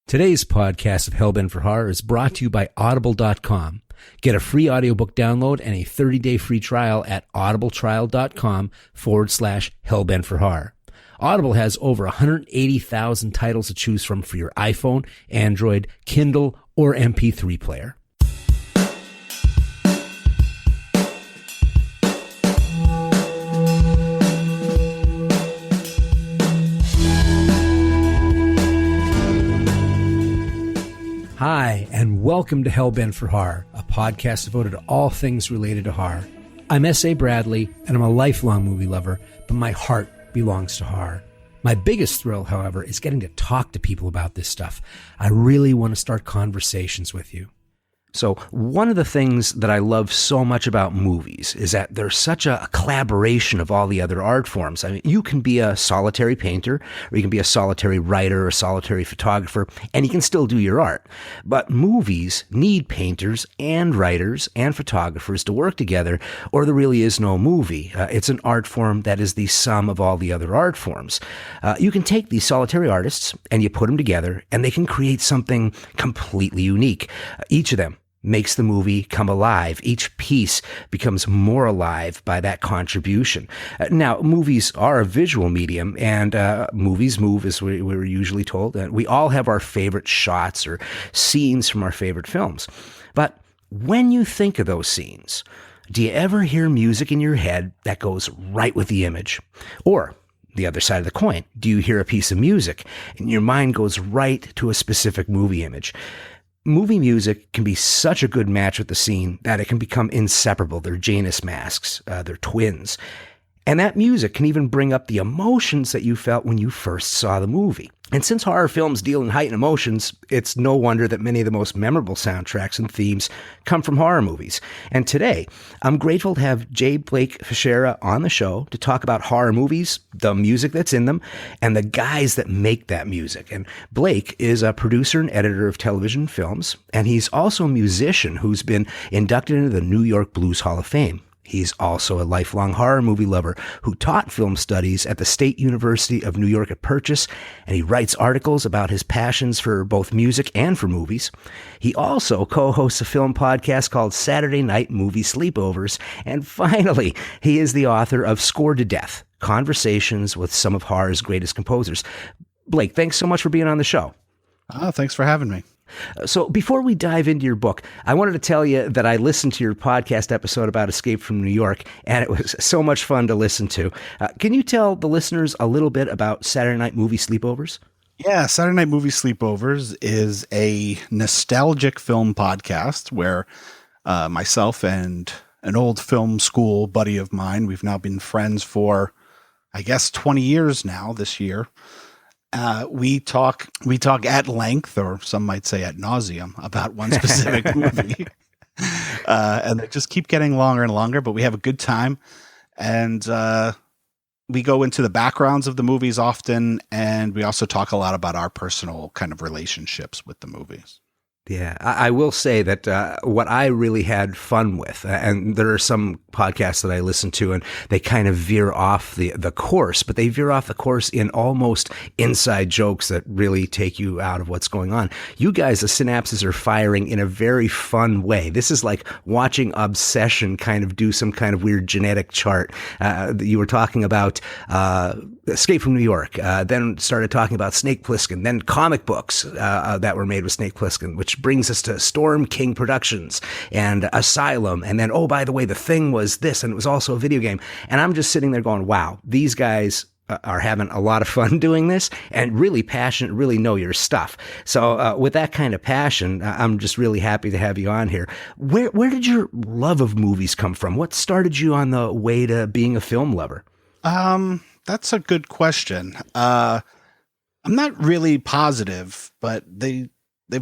Today's podcast of Hellbent for Horror is brought to you by Audible.com. Get a free audiobook download and a 30-day free trial at audibletrial.com/Hellbent for Horror. Audible has over 180,000 titles to choose from for your iPhone, Android, Kindle, or MP3 player. Hi, and welcome to Hellbent for Horror, a podcast devoted to all things related to horror. I'm S.A. Bradley, and I'm a lifelong movie lover, but my heart belongs to horror. My biggest thrill, however, is getting to talk to people about this stuff. I really want to start conversations with you. So one of the things that I love so much about movies is that there's such a collaboration of all the other art forms. I mean, you can be a solitary painter, or you can be a solitary writer or a solitary photographer, and you can still do your art. But movies need painters and writers and photographers to work together, or there really is no movie. It's an art form that is the sum of all the other art forms. You can take these solitary artists and you put them together, and they can create something completely unique. Each of them makes the movie come alive. Each piece becomes more alive by that contribution. Now, movies are a visual medium, and movies move, as we're usually told. We all have our favorite shots or scenes from our favorite films. But when you think of those scenes, do you ever hear music in your head that goes right with the image? Or the other side of the coin, do you hear a piece of music and your mind goes right to a specific movie image? Movie music can be such a good match with the scene that it can become inseparable. They're Janus masks. They're twins. And that music can even bring up the emotions that you felt when you first saw the movie. And since horror films deal in heightened emotions, it's no wonder that many of the most memorable soundtracks and themes come from horror movies. And today, I'm grateful to have J. Blake Fichera on the show to talk about horror movies, the music that's in them, and the guys that make that music. And Blake is a producer and editor of television films, and he's also a musician who's been inducted into the New York Blues Hall of Fame. He's also a lifelong horror movie lover who taught film studies at the State University of New York at Purchase, and he writes articles about his passions for both music and for movies. He also co-hosts a film podcast called Saturday Night Movie Sleepovers, and finally, he is the author of Scored to Death, Conversations with Some of Horror's Greatest Composers. Blake, thanks so much for being on the show. Thanks for having me. So before we dive into your book, I wanted to tell you that I listened to your podcast episode about Escape from New York, and it was so much fun to listen to. Can you tell the listeners a little bit about Saturday Night Movie Sleepovers? Yeah, Saturday Night Movie Sleepovers is a nostalgic film podcast where myself and an old film school buddy of mine, we've now been friends for, I guess, 20 years now this year. We talk at length, or some might say at nauseum, about one specific movie. And they just keep getting longer and longer, but we have a good time. And we go into the backgrounds of the movies often, and we also talk a lot about our personal kind of relationships with the movies. Yeah, I will say that what I really had fun with, and there are some podcasts that I listen to, and they kind of veer off the course, but they veer off the course in almost inside jokes that really take you out of what's going on. You guys, the synapses are firing in a very fun way. This is like watching Obsession kind of do some kind of weird genetic chart. You were talking about Escape from New York, then started talking about Snake Plissken, then comic books that were made with Snake Plissken, which brings us to Storm King Productions and Asylum. And then, oh, by the way, The Thing was this, and it was also a video game. And I'm just sitting there going, wow, these guys are having a lot of fun doing this and really passionate, really know your stuff. So with that kind of passion, I'm just really happy to have you on here. Where did your love of movies come from? What started you on the way to being a film lover? That's a good question. I'm not really positive, but they've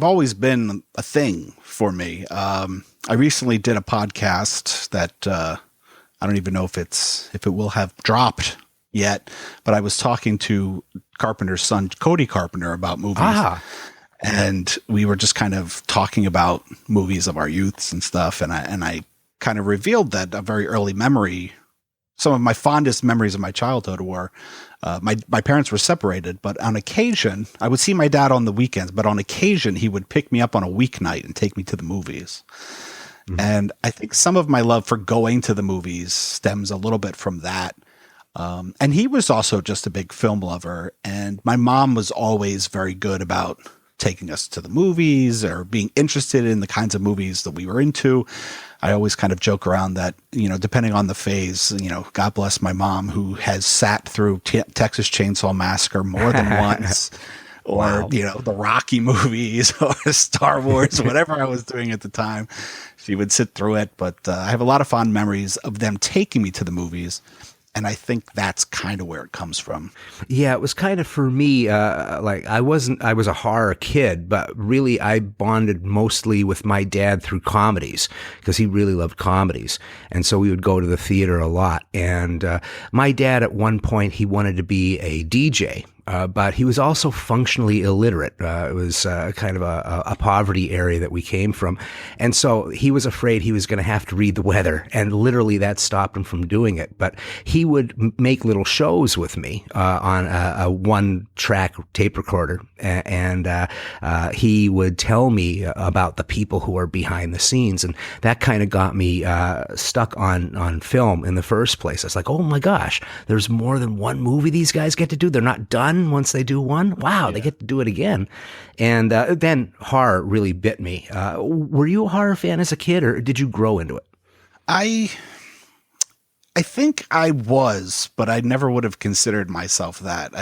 always been a thing for me. I recently did a podcast that I don't even know if it will have dropped yet, but I was talking to Carpenter's son, Cody Carpenter, about movies. And we were just kind of talking about movies of our youths and stuff. And I kind of revealed that a very early memory some of my fondest memories of my childhood were my parents were separated, but on occasion I would see my dad on the weekends, but on occasion he would pick me up on a weeknight and take me to the movies. Mm-hmm. And I think some of my love for going to the movies stems a little bit from that. And he was also just a big film lover. And my mom was always very good about taking us to the movies or being interested in the kinds of movies that we were into. I always kind of joke around that, depending on the phase, God bless my mom, who has sat through Texas Chainsaw Massacre more than once. Or, wow. The Rocky movies or Star Wars, whatever I was doing at the time, she would sit through it. But I have a lot of fond memories of them taking me to the movies. And I think that's kind of where it comes from. Yeah, it was kind of for me, I was a horror kid, but really I bonded mostly with my dad through comedies because he really loved comedies. And so we would go to the theater a lot. And my dad, at one point, he wanted to be a DJ. But he was also functionally illiterate. It was kind of a poverty area that we came from. And so he was afraid he was going to have to read the weather. And literally that stopped him from doing it. But he would make little shows with me on a one-track tape recorder. And he would tell me about the people who are behind the scenes. And that kind of got me stuck on film in the first place. I was like, oh my gosh, there's more than one movie these guys get to do. They're not done once they do one. Wow, They get to do it again. And then horror really bit me. Were you a horror fan as a kid, or did you grow into it? I think I was, but I never would have considered myself that.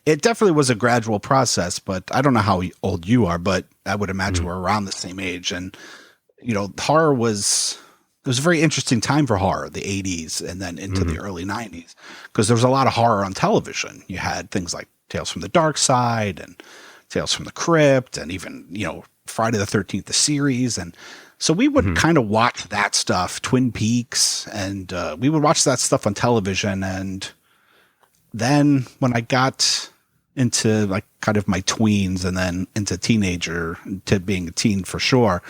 It definitely was a gradual process, but I don't know how old you are, but I would imagine we're around the same age. And, horror it was a very interesting time for horror, the 80s and then into the early 90s, because there was a lot of horror on television. You had things like Tales from the Dark Side and Tales from the Crypt and even, Friday the 13th, the series. And so we would kind of watch that stuff, Twin Peaks, and we would watch that stuff on television. And then when I got into like kind of my tweens and then into teenager, to being a teen for sure,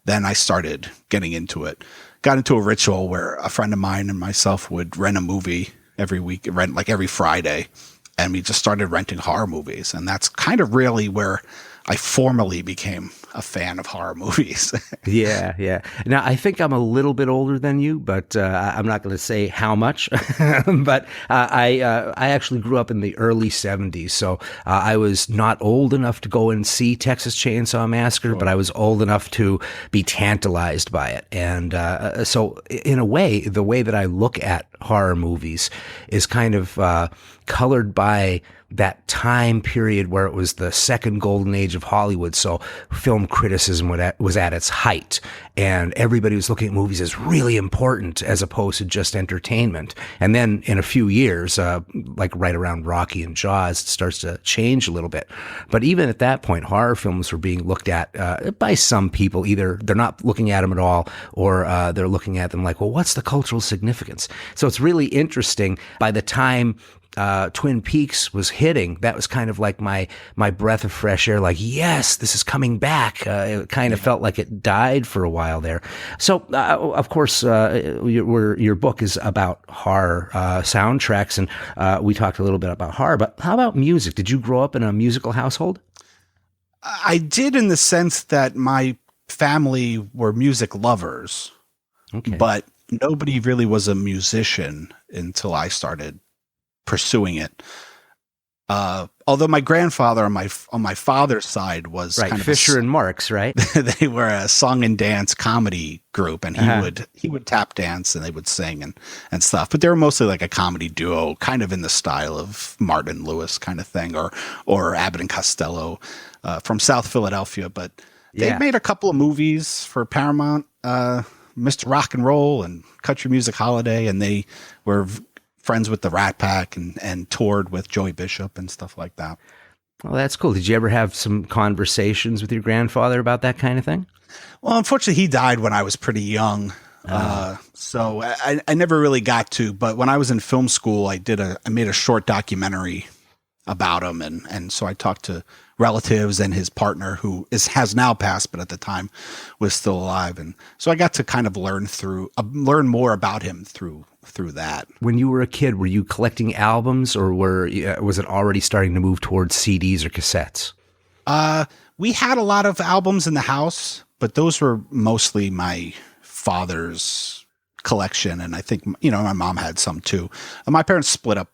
then I started getting into it. Got into a ritual where a friend of mine and myself would rent a movie every week, every Friday. And we just started renting horror movies. And that's kind of really where I formally became a fan of horror movies. Yeah. Now, I think I'm a little bit older than you, but I'm not going to say how much. But I actually grew up in the early 70s, so I was not old enough to go and see Texas Chainsaw Massacre, but I was old enough to be tantalized by it. And so in a way, the way that I look at horror movies is kind of colored by that time period where it was the second golden age of Hollywood. So film criticism was at its height, and everybody was looking at movies as really important as opposed to just entertainment. And then in a few years, like right around Rocky and Jaws, it starts to change a little bit. But even at that point, horror films were being looked at by some people. Either they're not looking at them at all, or they're looking at them like, well, what's the cultural significance? So it's really interesting. By the time Twin Peaks was hitting, that was kind of like my breath of fresh air. Like, yes, this is coming back. It kind of felt like it died for a while there. So, of course, your book is about horror soundtracks, and we talked a little bit about horror. But how about music? Did you grow up in a musical household? I did, in the sense that my family were music lovers, but nobody really was a musician until I started pursuing it. Although my grandfather on my father's side was right, kind of Fisher and Marx, right? They were a song and dance comedy group, and he would tap dance and they would sing and stuff. But they were mostly like a comedy duo, kind of in the style of Martin Lewis kind of thing, or Abbott and Costello from South Philadelphia. But they made a couple of movies for Paramount, Mr. Rock and Roll and Country Music Holiday, and they were friends with the Rat Pack and toured with Joey Bishop and stuff like that. Well, that's cool. Did you ever have some conversations with your grandfather about that kind of thing? Well, unfortunately, he died when I was pretty young. So I never really got to. But when I was in film school, I made a short documentary about him. And so I talked to relatives and his partner who has now passed, but at the time was still alive. And so I got to kind of learn more about him through that. When you were a kid, were you collecting albums, or was it already starting to move towards CDs or cassettes? We had a lot of albums in the house, but those were mostly my father's collection. And I think, my mom had some too. My parents split up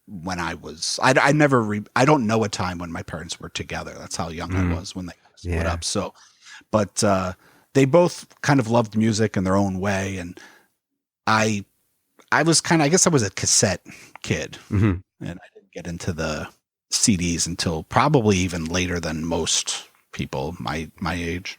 when I don't know a time when my parents were together. That's how young I was when they split up. So, but they both kind of loved music in their own way. And I guess I was a cassette kid, and I didn't get into the CDs until probably even later than most people my age.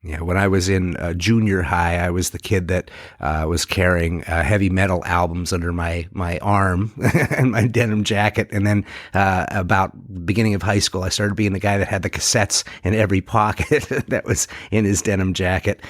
Yeah, when I was in junior high, I was the kid that was carrying heavy metal albums under my arm and my denim jacket. And then about the beginning of high school, I started being the guy that had the cassettes in every pocket that was in his denim jacket.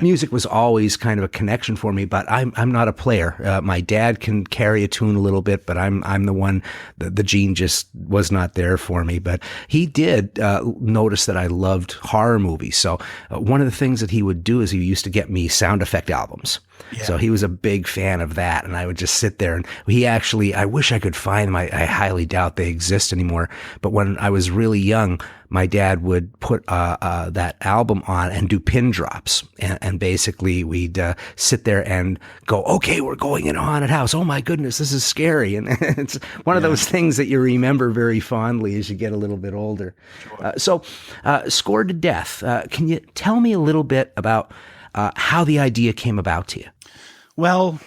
Music was always kind of a connection for me, but I'm not a player. My dad can carry a tune a little bit, but I'm the one, the gene just was not there for me. But he did notice that I loved horror movies. So one of the things that he would do is he used to get me sound effect albums. Yeah. So he was a big fan of that. And I would just sit there, and I wish I could find them. I highly doubt they exist anymore. But when I was really young, my dad would put that album on and do pin drops. And basically we'd sit there and go, okay, we're going in a haunted house. Oh my goodness, this is scary. And it's one of those things that you remember very fondly as you get a little bit older. Sure. So Scored to Death. Can you tell me a little bit about how the idea came about to you? Well,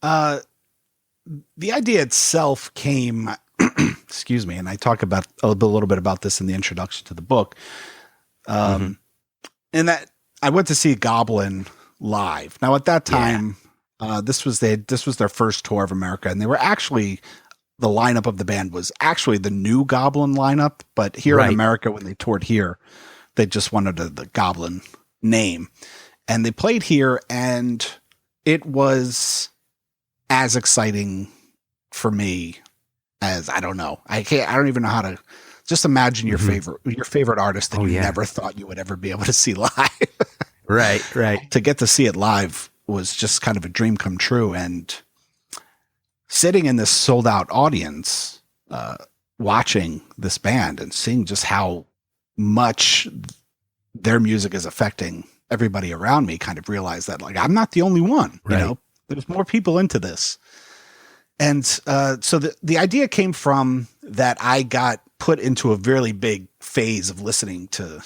the idea itself came, excuse me, and I talk about a little bit about this in the introduction to the book. And that I went to see Goblin live. Now at that time, this was their first tour of America, and they were actually, the lineup of the band was actually the new Goblin lineup, but here in America, when they toured here, they just wanted the Goblin name. And they played here, and it was as exciting for me as, I don't know. I don't even know how to just imagine your favorite artist that you never thought you would ever be able to see live. Right. To get to see it live was just kind of a dream come true. And sitting in this sold out audience, watching this band and seeing just how much their music is affecting everybody around me, kind of realized that, like, I'm not the only one, there's more people into this. And so the idea came from that I got put into a really big phase of listening to,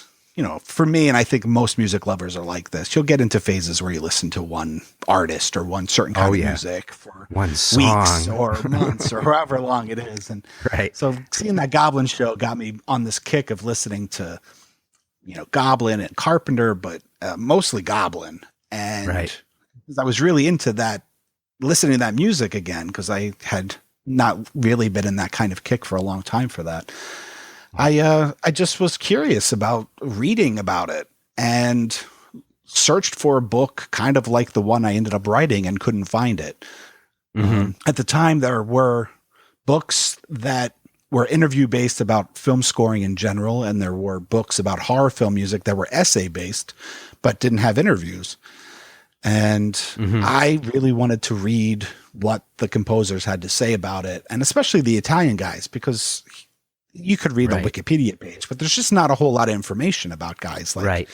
for me, and I think most music lovers are like this, you'll get into phases where you listen to one artist or one certain kind of music for one song, weeks or months or however long it is. And so seeing that Goblin show got me on this kick of listening to, Goblin and Carpenter, but mostly Goblin. And I was really into that, listening to that music again, because I had not really been in that kind of kick for a long time for that. I just was curious about reading about it and searched for a book kind of like the one I ended up writing and couldn't find it. At the time, there were books that were interview based about film scoring in general, and there were books about horror film music that were essay based but didn't have interviews. And I really wanted to read what the composers had to say about it, and especially the Italian guys, because you could read the Wikipedia page, but there's just not a whole lot of information about guys like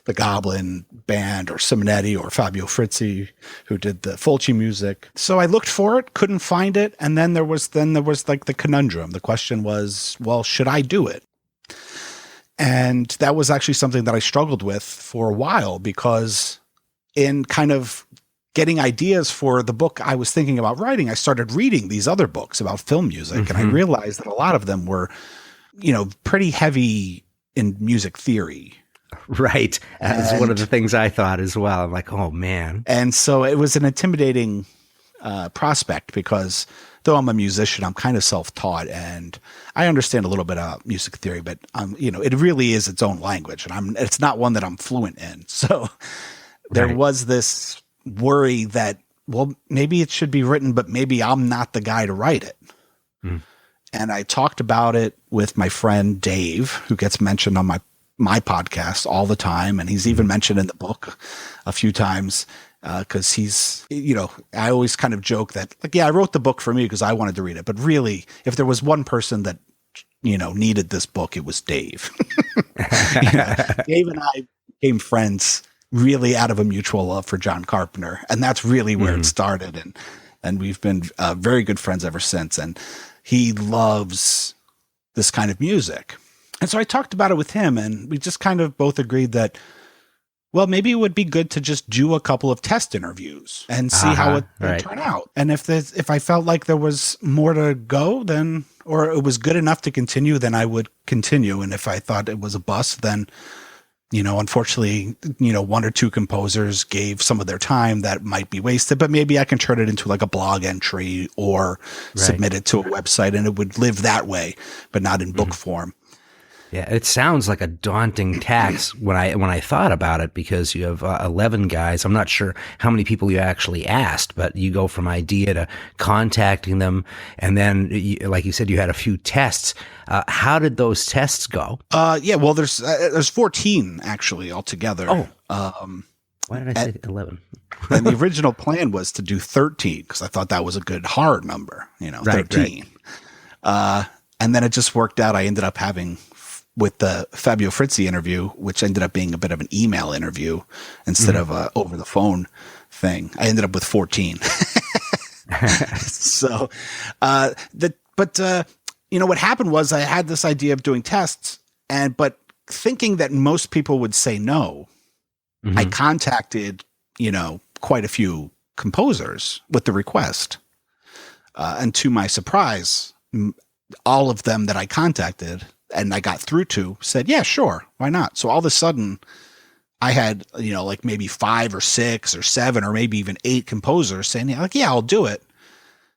the Goblin band or Simonetti or Fabio Frizzi, who did the Fulci music. So I looked for it, couldn't find it. And then there was like the conundrum. The question was, well, should I do it? And that was actually something that I struggled with for a while, because in kind of getting ideas for the book I was thinking about writing, I started reading these other books about film music. And I realized that a lot of them were, pretty heavy in music theory. Right. That's one of the things I thought as well. I'm like, oh man. And so it was an intimidating prospect, because though I'm a musician, I'm kind of self-taught and I understand a little bit about music theory, but it really is its own language, and it's not one that I'm fluent in. So there was this worry that, well, maybe it should be written, but maybe I'm not the guy to write it. and I talked about it with my friend Dave, who gets mentioned on my podcast all the time, and he's even mentioned in the book a few times. Because he's, I always kind of joke that, like, yeah, I wrote the book for me because I wanted to read it. But really, if there was one person that, needed this book, it was Dave. Dave and I became friends really out of a mutual love for John Carpenter. And that's really where it started. And we've been very good friends ever since. And he loves this kind of music. And so I talked about it with him, and we just kind of both agreed that, well, maybe it would be good to just do a couple of test interviews and see how it would turn out. And if I felt like there was more to go, then, or it was good enough to continue, then I would continue. And if I thought it was a bust, then, unfortunately, one or two composers gave some of their time that might be wasted, but maybe I can turn it into like a blog entry or submit it to a website, and it would live that way, but not in book form. Yeah, it sounds like a daunting task when I thought about it, because you have 11 guys. I'm not sure how many people you actually asked, but you go from idea to contacting them, and then, like you said, you had a few tests. How did those tests go? Well, there's 14 actually altogether. Oh, why did I say 11? And the original plan was to do 13 because I thought that was a good hard number, 13. Right. And then it just worked out. I ended up having, with the Fabio Frizzi interview, which ended up being a bit of an email interview instead of a over the phone thing, I ended up with 14. So, what happened was I had this idea of doing tests, but thinking that most people would say no, I contacted, quite a few composers with the request. And to my surprise, all of them that I contacted and I got through to said, yeah, sure. Why not? So all of a sudden I had, like maybe 5 or 6 or 7 or maybe even 8 composers saying, yeah, I'll do it.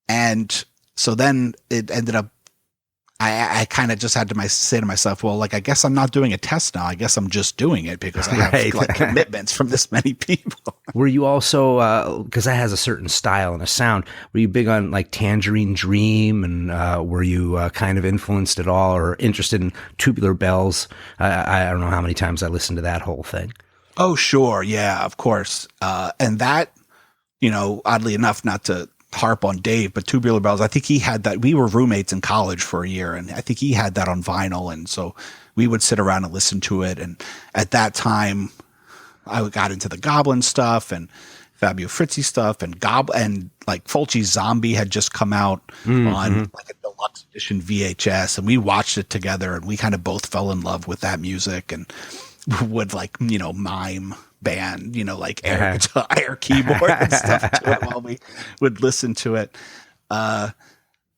And so then it ended up, I kind of just had to say to myself, well, like, I guess I'm not doing a test now. I guess I'm just doing it because I have like commitments from this many people. Were you also, because that has a certain style and a sound, were you big on like Tangerine Dream, and were you kind of influenced at all or interested in Tubular Bells? I don't know how many times I listened to that whole thing. Oh, sure. Yeah, of course. And that, oddly enough, not to harp on Dave, but Tubular Bells, I think he had that. We were roommates in college for a year, and I think he had that on vinyl, and so we would sit around and listen to it. And at that time, I got into the Goblin stuff and Fabio Frizzi stuff, and like Fulci's Zombie had just come out on like a deluxe edition VHS, and we watched it together, and we kind of both fell in love with that music and would like mime band, like air guitar, air keyboard and stuff to it while we would listen to it.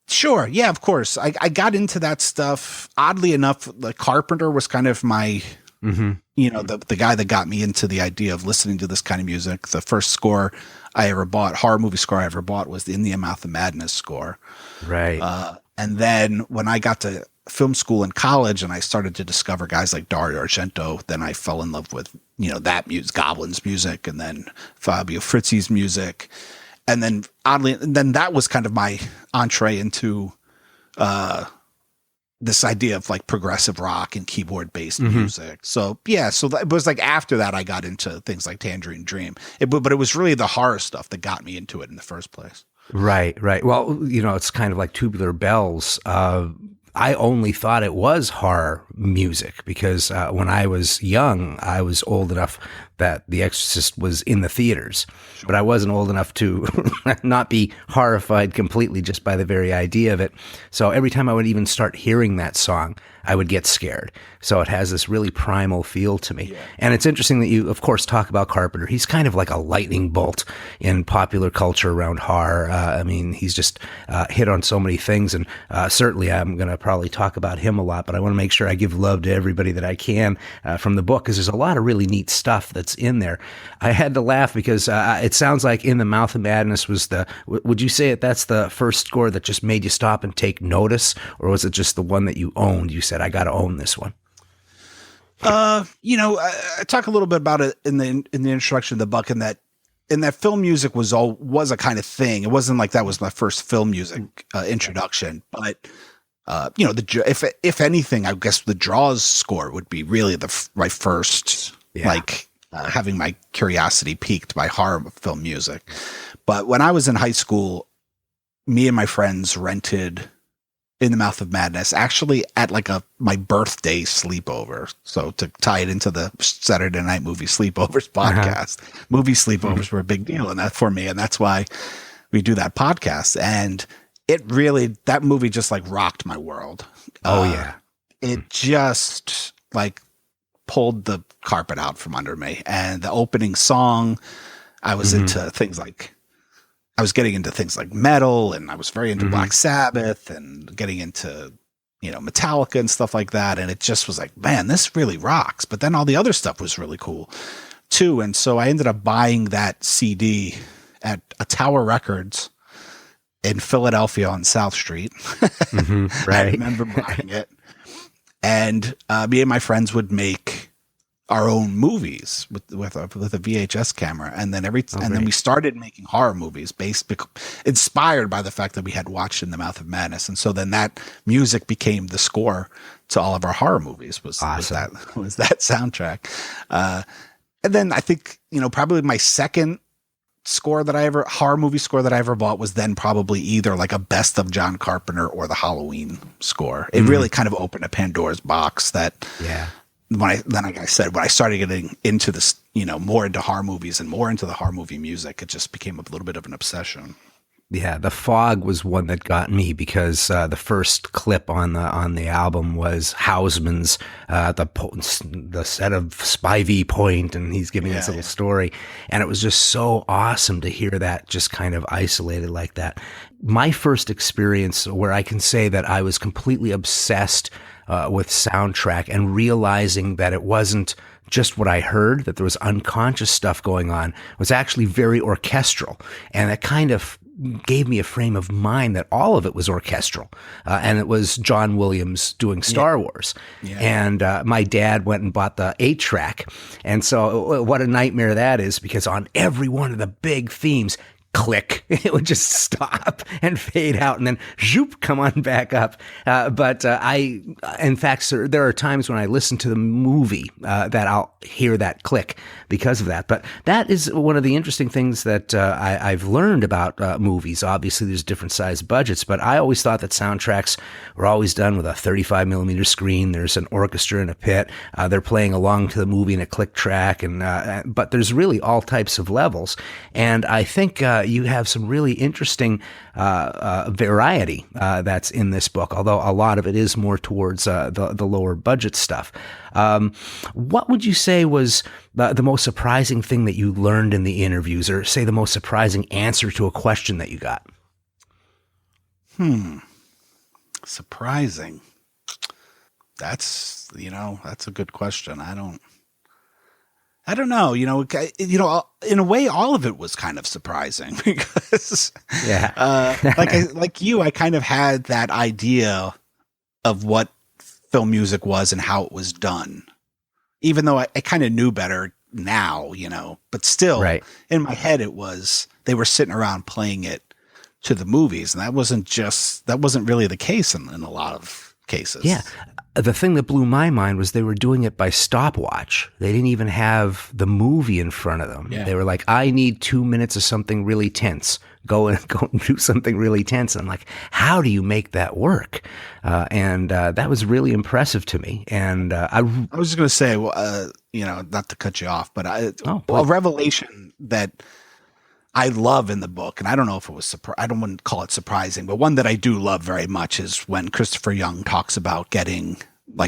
Sure. Yeah, of course. I got into that stuff. Oddly enough, the Carpenter was kind of my, the guy that got me into the idea of listening to this kind of music. The first score I ever bought, horror movie score I ever bought, was the In the Mouth of Madness score. Right. And then when I got to film school in college and I started to discover guys like Dario Argento, then I fell in love with, that music, Goblin's music, and then Fabio Frizzi's music. And then that was kind of my entree into this idea of like progressive rock and keyboard based music. So yeah, so it was like after that I got into things like Tangerine Dream, but it was really the horror stuff that got me into it in the first place. Right. Well, it's kind of like Tubular Bells. I only thought it was horror music because when I was young, I was old enough that The Exorcist was in the theaters, but I wasn't old enough to not be horrified completely just by the very idea of it. So every time I would even start hearing that song, I would get scared. So it has this really primal feel to me. Yeah. And it's interesting that you, of course, talk about Carpenter. He's kind of like a lightning bolt in popular culture around horror. He's just hit on so many things. And certainly I'm going to probably talk about him a lot, but I want to make sure I give love to everybody that I can from the book, because there's a lot of really neat stuff that's in there. I had to laugh because it sounds like In the Mouth of Madness was would you say that's the first score that just made you stop and take notice, or was it just the one that you owned? You said, I got to own this one. I talk a little bit about it in the introduction of the book, and that film music was a kind of thing. It wasn't like that was my first film music introduction, but if anything, I guess the Jaws score would be really my first, having my curiosity piqued by horror film music. But when I was in high school, me and my friends rented In the Mouth of Madness, actually at my birthday sleepover. So to tie it into the Saturday Night Movie Sleepovers podcast, movie sleepovers were a big deal, and that for me, and that's why we do that podcast. And that movie just rocked my world. It just pulled the carpet out from under me. And the opening song, I was into things I was getting into things like metal, and I was very into Black Sabbath and getting into, Metallica and stuff like that. And it just was man, this really rocks. But then all the other stuff was really cool too. And so I ended up buying that CD at a Tower Records in Philadelphia on South Street. Right. I remember buying it. And me and my friends would make our own movies with a VHS camera, and then then we started making horror movies inspired by the fact that we had watched In the Mouth of Madness, and so then that music became the score to all of our horror movies. Was that soundtrack? And then I think probably my second horror movie score that I ever bought was then probably either a best of John Carpenter or the Halloween score. It really kind of opened a Pandora's box that. Yeah. Like I said, when I started getting into this, more into horror movies and more into the horror movie music, it just became a little bit of an obsession. Yeah, The Fog was one that got me because the first clip on the album was Houseman's the set of Spivey Point, and he's giving this little story, and it was just so awesome to hear that just kind of isolated like that. My first experience where I can say that I was completely obsessed with soundtrack and realizing that it wasn't just what I heard, that there was unconscious stuff going on, was actually very orchestral. And it kind of gave me a frame of mind that all of it was orchestral. And it was John Williams doing Star Wars. Yeah. And my dad went and bought the 8-track. And so what a nightmare that is, because on every one of the big themes, click, it would just stop and fade out and then zoop, come on back up. But in fact, sir, there are times when I listen to the movie that I'll hear that click because of that. But that is one of the interesting things that I've learned about movies. Obviously, there's different size budgets, but I always thought that soundtracks were always done with a 35 millimeter screen. There's an orchestra in a pit. They're playing along to the movie in a click track. But there's really all types of levels. And I think you have some really interesting variety that's in this book, although a lot of it is more towards the lower budget stuff. What would you say was the most surprising thing that you learned in the interviews, or say the most surprising answer to a question that you got? Surprising. That's a good question. I don't know. In a way, all of it was kind of surprising because, like you, I kind of had that idea of what film music was and how it was done, even though I kind of knew better now, but still in my head, they were sitting around playing it to the movies. And that wasn't really the case in a lot of cases. Yeah. The thing that blew my mind was they were doing it by stopwatch. They didn't even have the movie in front of them. Yeah. They were like, I need 2 minutes of something really tense. Go and do something really tense. And I'm like, how do you make that work? And that was really impressive to me. And I was just going to say, not to cut you off, but a revelation that I love in the book, and I don't know if it was I don't want to call it surprising, but one that I do love very much is when Christopher Young talks about getting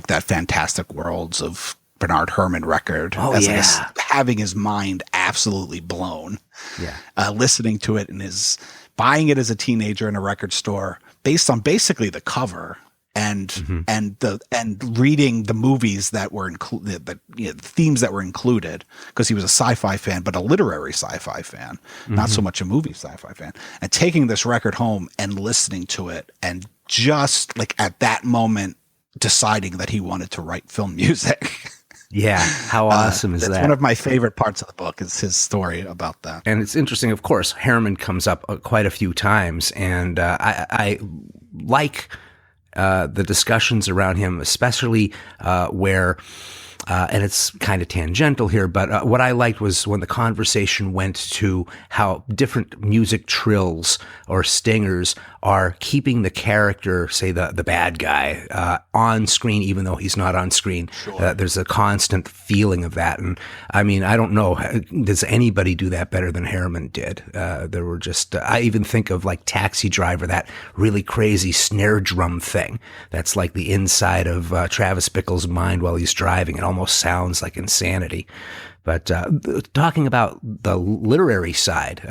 that Fantastic Worlds of Bernard Herrmann record, having his mind absolutely blown. Yeah, listening to it and buying it as a teenager in a record store based on basically the cover. And reading the movies that were included, the themes that were included, because he was a sci-fi fan, but a literary sci-fi fan, not so much a movie sci-fi fan. And taking this record home and listening to it, and just at that moment deciding that he wanted to write film music. Yeah, how awesome is that? That's one of my favorite parts of the book, is his story about that. And it's interesting, of course, Herrmann comes up quite a few times, and I like the discussions around him, especially where and it's kind of tangential here, but what I liked was when the conversation went to how different music trills or stingers are keeping the character, say the bad guy, on screen, even though he's not on screen. Sure. There's a constant feeling of that. And I mean, I don't know, does anybody do that better than Harriman did? There were just, I even think of like Taxi Driver, that really crazy snare drum thing. That's like the inside of Travis Bickle's mind while he's driving. It almost sounds like insanity. But talking about the literary side,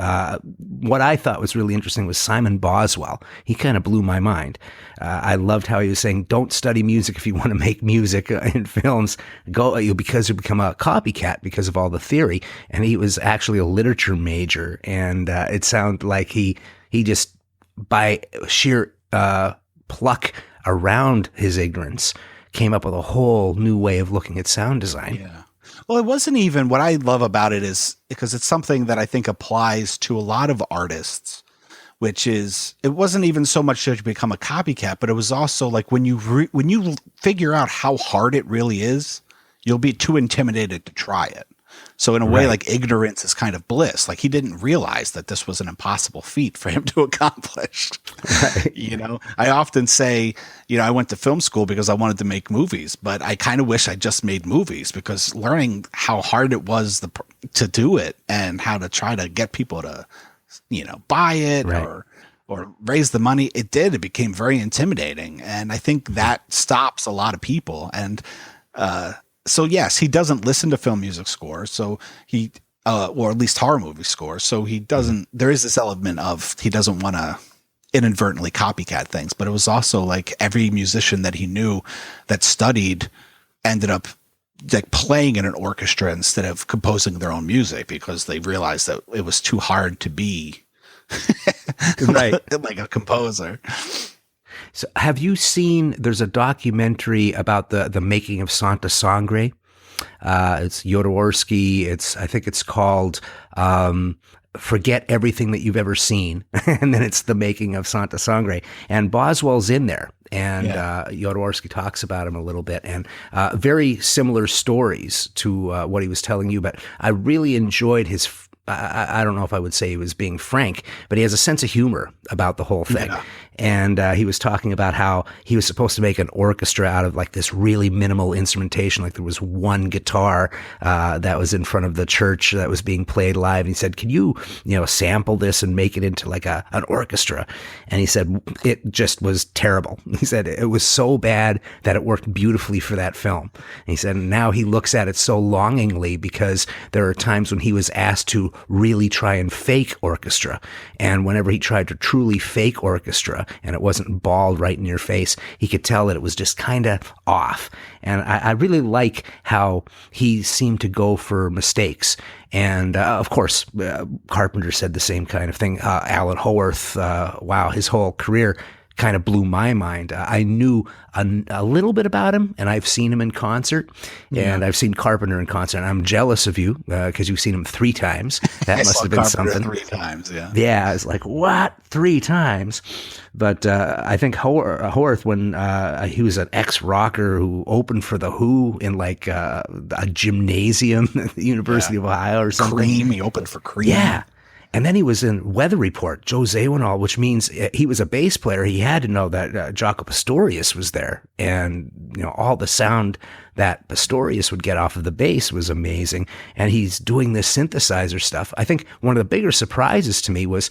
what I thought was really interesting was Simon Boswell. He kind of blew my mind. I loved how he was saying, don't study music if you want to make music in films. Because you become a copycat because of all the theory. And he was actually a literature major. And it sounded like he just, by sheer pluck around his ignorance, came up with a whole new way of looking at sound design. Yeah. Well, it wasn't even, what I love about it is because it's something that I think applies to a lot of artists, which is, it wasn't even so much that you become a copycat, but it was also like when you figure out how hard it really is, you'll be too intimidated to try it. So in a way, like ignorance is kind of bliss. Like he didn't realize that this was an impossible feat for him to accomplish. Right. You know, I often say, you know, I went to film school because I wanted to make movies, but I kind of wish I just made movies, because learning how hard it was to do it and how to try to get people to, you know, buy it or raise the money, it became very intimidating. And I think that stops a lot of people. And, so yes, he doesn't listen to film music scores. So he, or at least horror movie scores. So he doesn't, there is this element of, he doesn't want to inadvertently copycat things, but it was also like every musician that he knew that studied ended up like playing in an orchestra instead of composing their own music, because they realized that it was too hard to be like a composer. So have you seen, there's a documentary about the making of Santa Sangre. It's Jodorowsky. I think it's called Forget Everything That You've Ever Seen. And then it's the making of Santa Sangre. And Boswell's in there. And Jodorowsky talks about him a little bit. And very similar stories to what he was telling you. But I really enjoyed his, I don't know if I would say he was being frank, but he has a sense of humor about the whole thing. Yeah. And he was talking about how he was supposed to make an orchestra out of like this really minimal instrumentation. Like there was one guitar that was in front of the church that was being played live. And he said, "Can you sample this and make it into like an orchestra?" And he said it just was terrible. He said it was so bad that it worked beautifully for that film. And he said now he looks at it so longingly, because there are times when he was asked to really try and fake orchestra. And whenever he tried to truly fake orchestra, and it wasn't bald right in your face, he could tell that it was just kind of off. And I really like how he seemed to go for mistakes. And of course, Carpenter said the same kind of thing. Alan Howarth, wow, his whole career kind of blew my mind. I knew a little bit about him, and I've seen him in concert, and I've seen Carpenter in concert. And I'm jealous of you because you've seen him 3 times. That must have been Carpenter something. 3 times, yeah. Yeah, I was like, what? 3 times? But I think Howarth, when he was an ex-rocker who opened for The Who in like a gymnasium at the University of Ohio or something. Cream, he opened for Cream. Yeah. And then he was in Weather Report, Joe Zawinul, which means he was a bass player. He had to know that Jaco Pastorius was there. And, all the sound that Pastorius would get off of the bass was amazing. And he's doing this synthesizer stuff. I think one of the bigger surprises to me was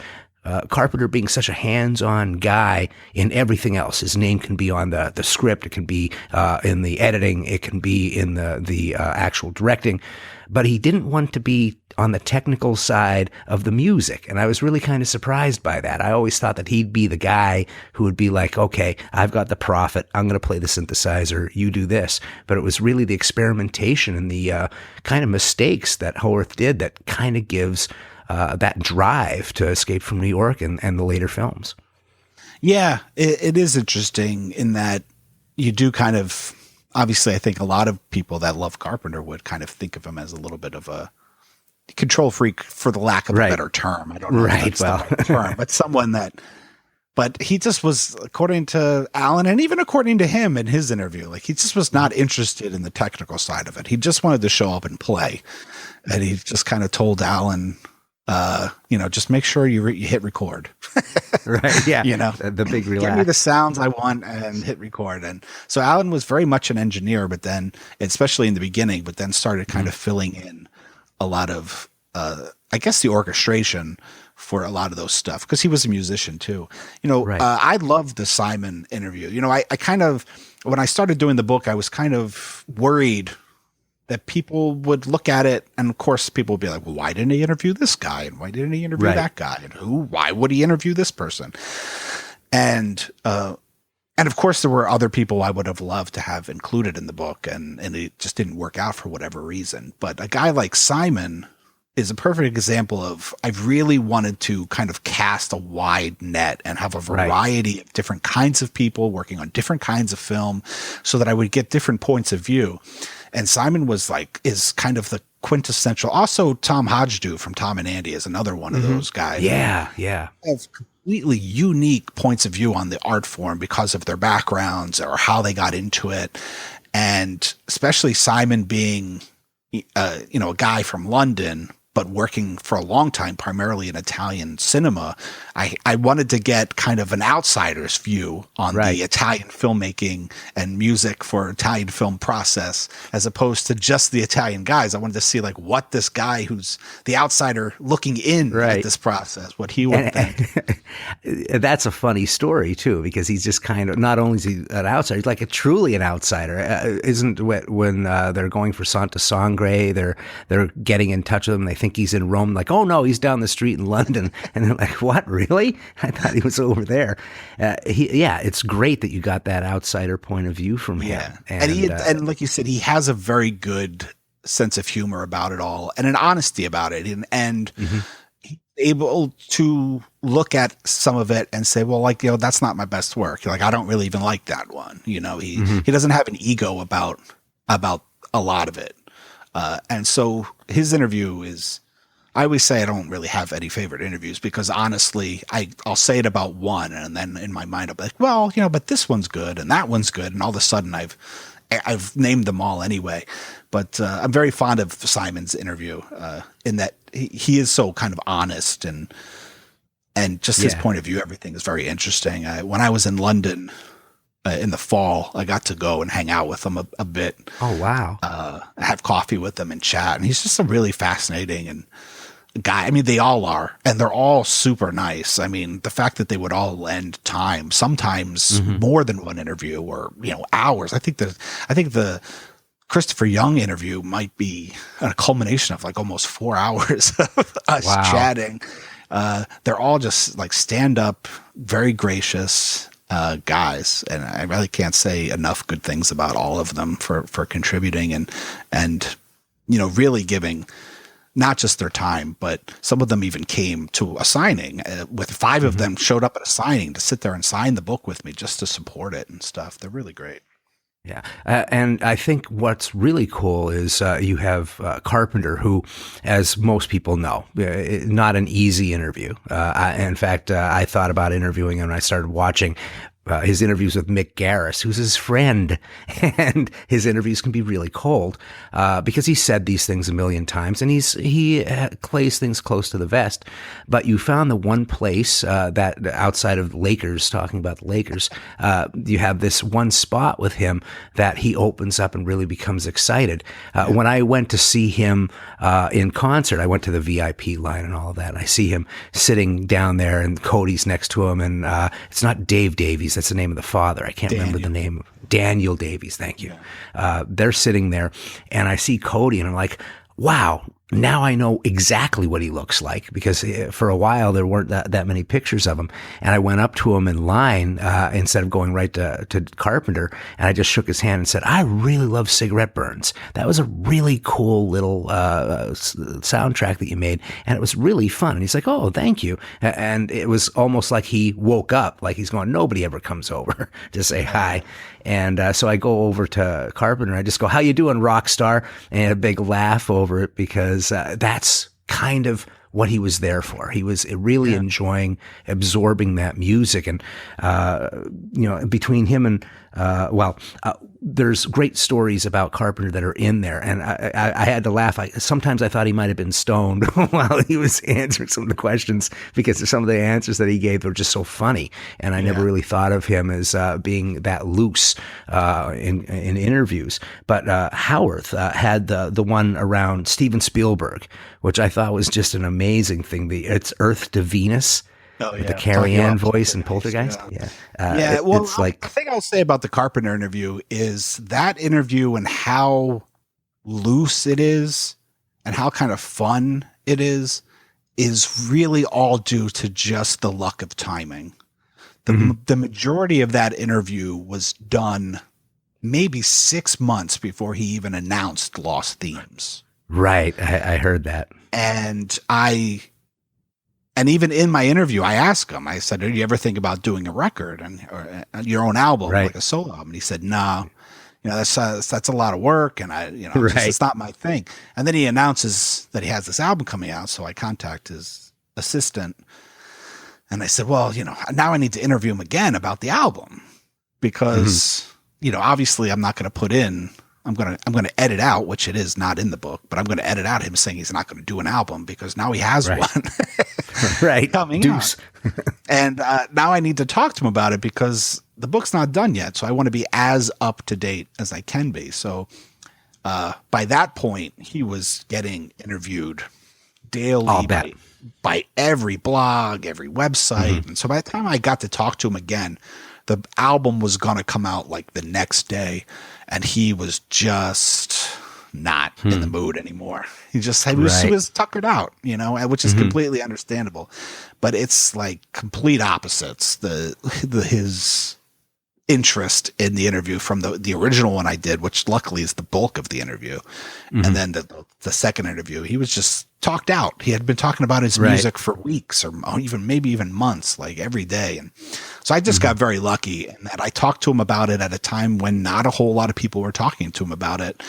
Carpenter being such a hands-on guy in everything else. His name can be on the script. It can be in the editing. It can be in the actual directing. But he didn't want to be on the technical side of the music. And I was really kind of surprised by that. I always thought that he'd be the guy who would be like, okay, I've got the Prophet. I'm going to play the synthesizer. You do this. But it was really the experimentation and the kind of mistakes that Howarth did that kind of gives that drive to Escape from New York and the later films. Yeah, it is interesting in that you do kind of, obviously I think a lot of people that love Carpenter would kind of think of him as a little bit of a control freak, for the lack of a better term. I don't know if that's the right term, but someone that But he just was, according to Alan, and even according to him in his interview, like he just was not interested in the technical side of it. He just wanted to show up and play. And he just kind of told Alan, just make sure you hit record. Right. Yeah. The big relax. Give me the sounds I want and hit record. And so Alan was very much an engineer, but then, especially in the beginning, but then started kind of filling in a lot of, I guess, the orchestration for a lot of those stuff, because he was a musician too. Right. I loved the Simon interview. I kind of, when I started doing the book, I was kind of worried that people would look at it, and of course people would be like, well, why didn't he interview this guy? And why didn't he interview that guy? And why would he interview this person? And of course there were other people I would have loved to have included in the book, and it just didn't work out for whatever reason. But a guy like Simon is a perfect example of, I've really wanted to kind of cast a wide net and have a variety of different kinds of people working on different kinds of film so that I would get different points of view. And Simon is kind of the quintessential. Also, Tom Hodgdu from Tom and Andy is another one of those guys. Yeah. Have completely unique points of view on the art form because of their backgrounds or how they got into it. And especially Simon being, a guy from London, but working for a long time, primarily in Italian cinema, I wanted to get kind of an outsider's view on the Italian filmmaking and music for Italian film process, as opposed to just the Italian guys. I wanted to see what this guy who's the outsider looking in at this process, what he would think. That's a funny story too, because he's just kind of, not only is he an outsider, he's like truly an outsider. Isn't when they're going for Santa Sangre, they're getting in touch with him, they think he's in Rome, like, oh no, he's down the street in London. And they're like, what, really? I thought he was over there. It's great that you got that outsider point of view from him. And like you said, he has a very good sense of humor about it all and an honesty about it. And he's able to look at some of it and say, well, that's not my best work. I don't really even like that one. He doesn't have an ego about a lot of it. And so his interview is, I always say I don't really have any favorite interviews, because honestly, I'll say it about one, and then in my mind I'll be like, well, but this one's good and that one's good, and all of a sudden I've named them all anyway. But I'm very fond of Simon's interview in that he is so kind of honest, and just his point of view, everything is very interesting. When I was in London in the fall, I got to go and hang out with him a bit. Oh, wow. Have coffee with him and chat. And he's just a really fascinating and guy. I mean, they all are, and they're all super nice. I mean, the fact that they would all lend time, sometimes more than one interview, or, hours. I think the Christopher Young interview might be a culmination of almost 4 hours of us chatting. They're all just stand up, very gracious guys, and I really can't say enough good things about all of them for contributing and really giving not just their time, but some of them even came to a signing. With 5 of them showed up at a signing to sit there and sign the book with me just to support it and stuff. They're really great. Yeah. And I think what's really cool is you have Carpenter, who, as most people know, not an easy interview. In fact, I thought about interviewing him when I started watching his interviews with Mick Garris, who's his friend, and his interviews can be really cold because he said these things a million times, and he plays things close to the vest. But you found the one place that outside of Lakers, talking about the Lakers, you have this one spot with him that he opens up and really becomes excited. When I went to see him in concert, I went to the VIP line and all of that, and I see him sitting down there, and Cody's next to him, and it's not Dave Davies. That's the name of the father. I can't remember the name. Daniel Davies. Thank you. Yeah. They're sitting there, and I see Cody, and I'm like, wow, now I know exactly what he looks like, because for a while there weren't that many pictures of him. And I went up to him in line instead of going right to Carpenter, and I just shook his hand and said, I really love Cigarette Burns. That was a really cool little soundtrack that you made, and it was really fun. And he's like, oh, thank you. And it was almost like he woke up, like he's going, nobody ever comes over to say hi. And so I go over to Carpenter. I just go, how you doing, rock star? And a big laugh over it, because that's kind of what he was there for. He was really enjoying absorbing that music. And, between him and, there's great stories about Carpenter that are in there. And I had to laugh. Sometimes I thought he might have been stoned while he was answering some of the questions, because some of the answers that he gave were just so funny. And I never really thought of him as being that loose in interviews. But Howarth had the one around Steven Spielberg, which I thought was just an amazing thing. It's Earth to Venus. With the Carrie Ann voice and Poltergeist. The thing I'll say about the Carpenter interview is that interview and how loose it is and how kind of fun it is really all due to just the luck of timing. The majority of that interview was done maybe 6 months before he even announced Lost Themes. Right. I heard that. And even in my interview, I asked him, I said, do you ever think about doing a record or your own album, like a solo album? And he said, no, that's a lot of work. And it's not my thing. And then he announces that he has this album coming out. So I contact his assistant and I said, well, now I need to interview him again about the album because, obviously I'm not going to put in, I'm going to edit out, which it is not in the book, but I'm going to edit out him saying he's not going to do an album because now he has one coming out. And now I need to talk to him about it because the book's not done yet. So I want to be as up to date as I can be. So by that point, he was getting interviewed daily by every blog, every website. And so by the time I got to talk to him again, the album was going to come out like the next day. And he was just not in the mood anymore. He was tuckered out, which is completely understandable. But it's like complete opposites. His interest in the interview from the original one I did, which luckily is the bulk of the interview, and then the second interview, he was just talked out. He had been talking about his music for weeks or maybe even months, like every day. And so I just got very lucky in that I talked to him about it at a time when not a whole lot of people were talking to him about it.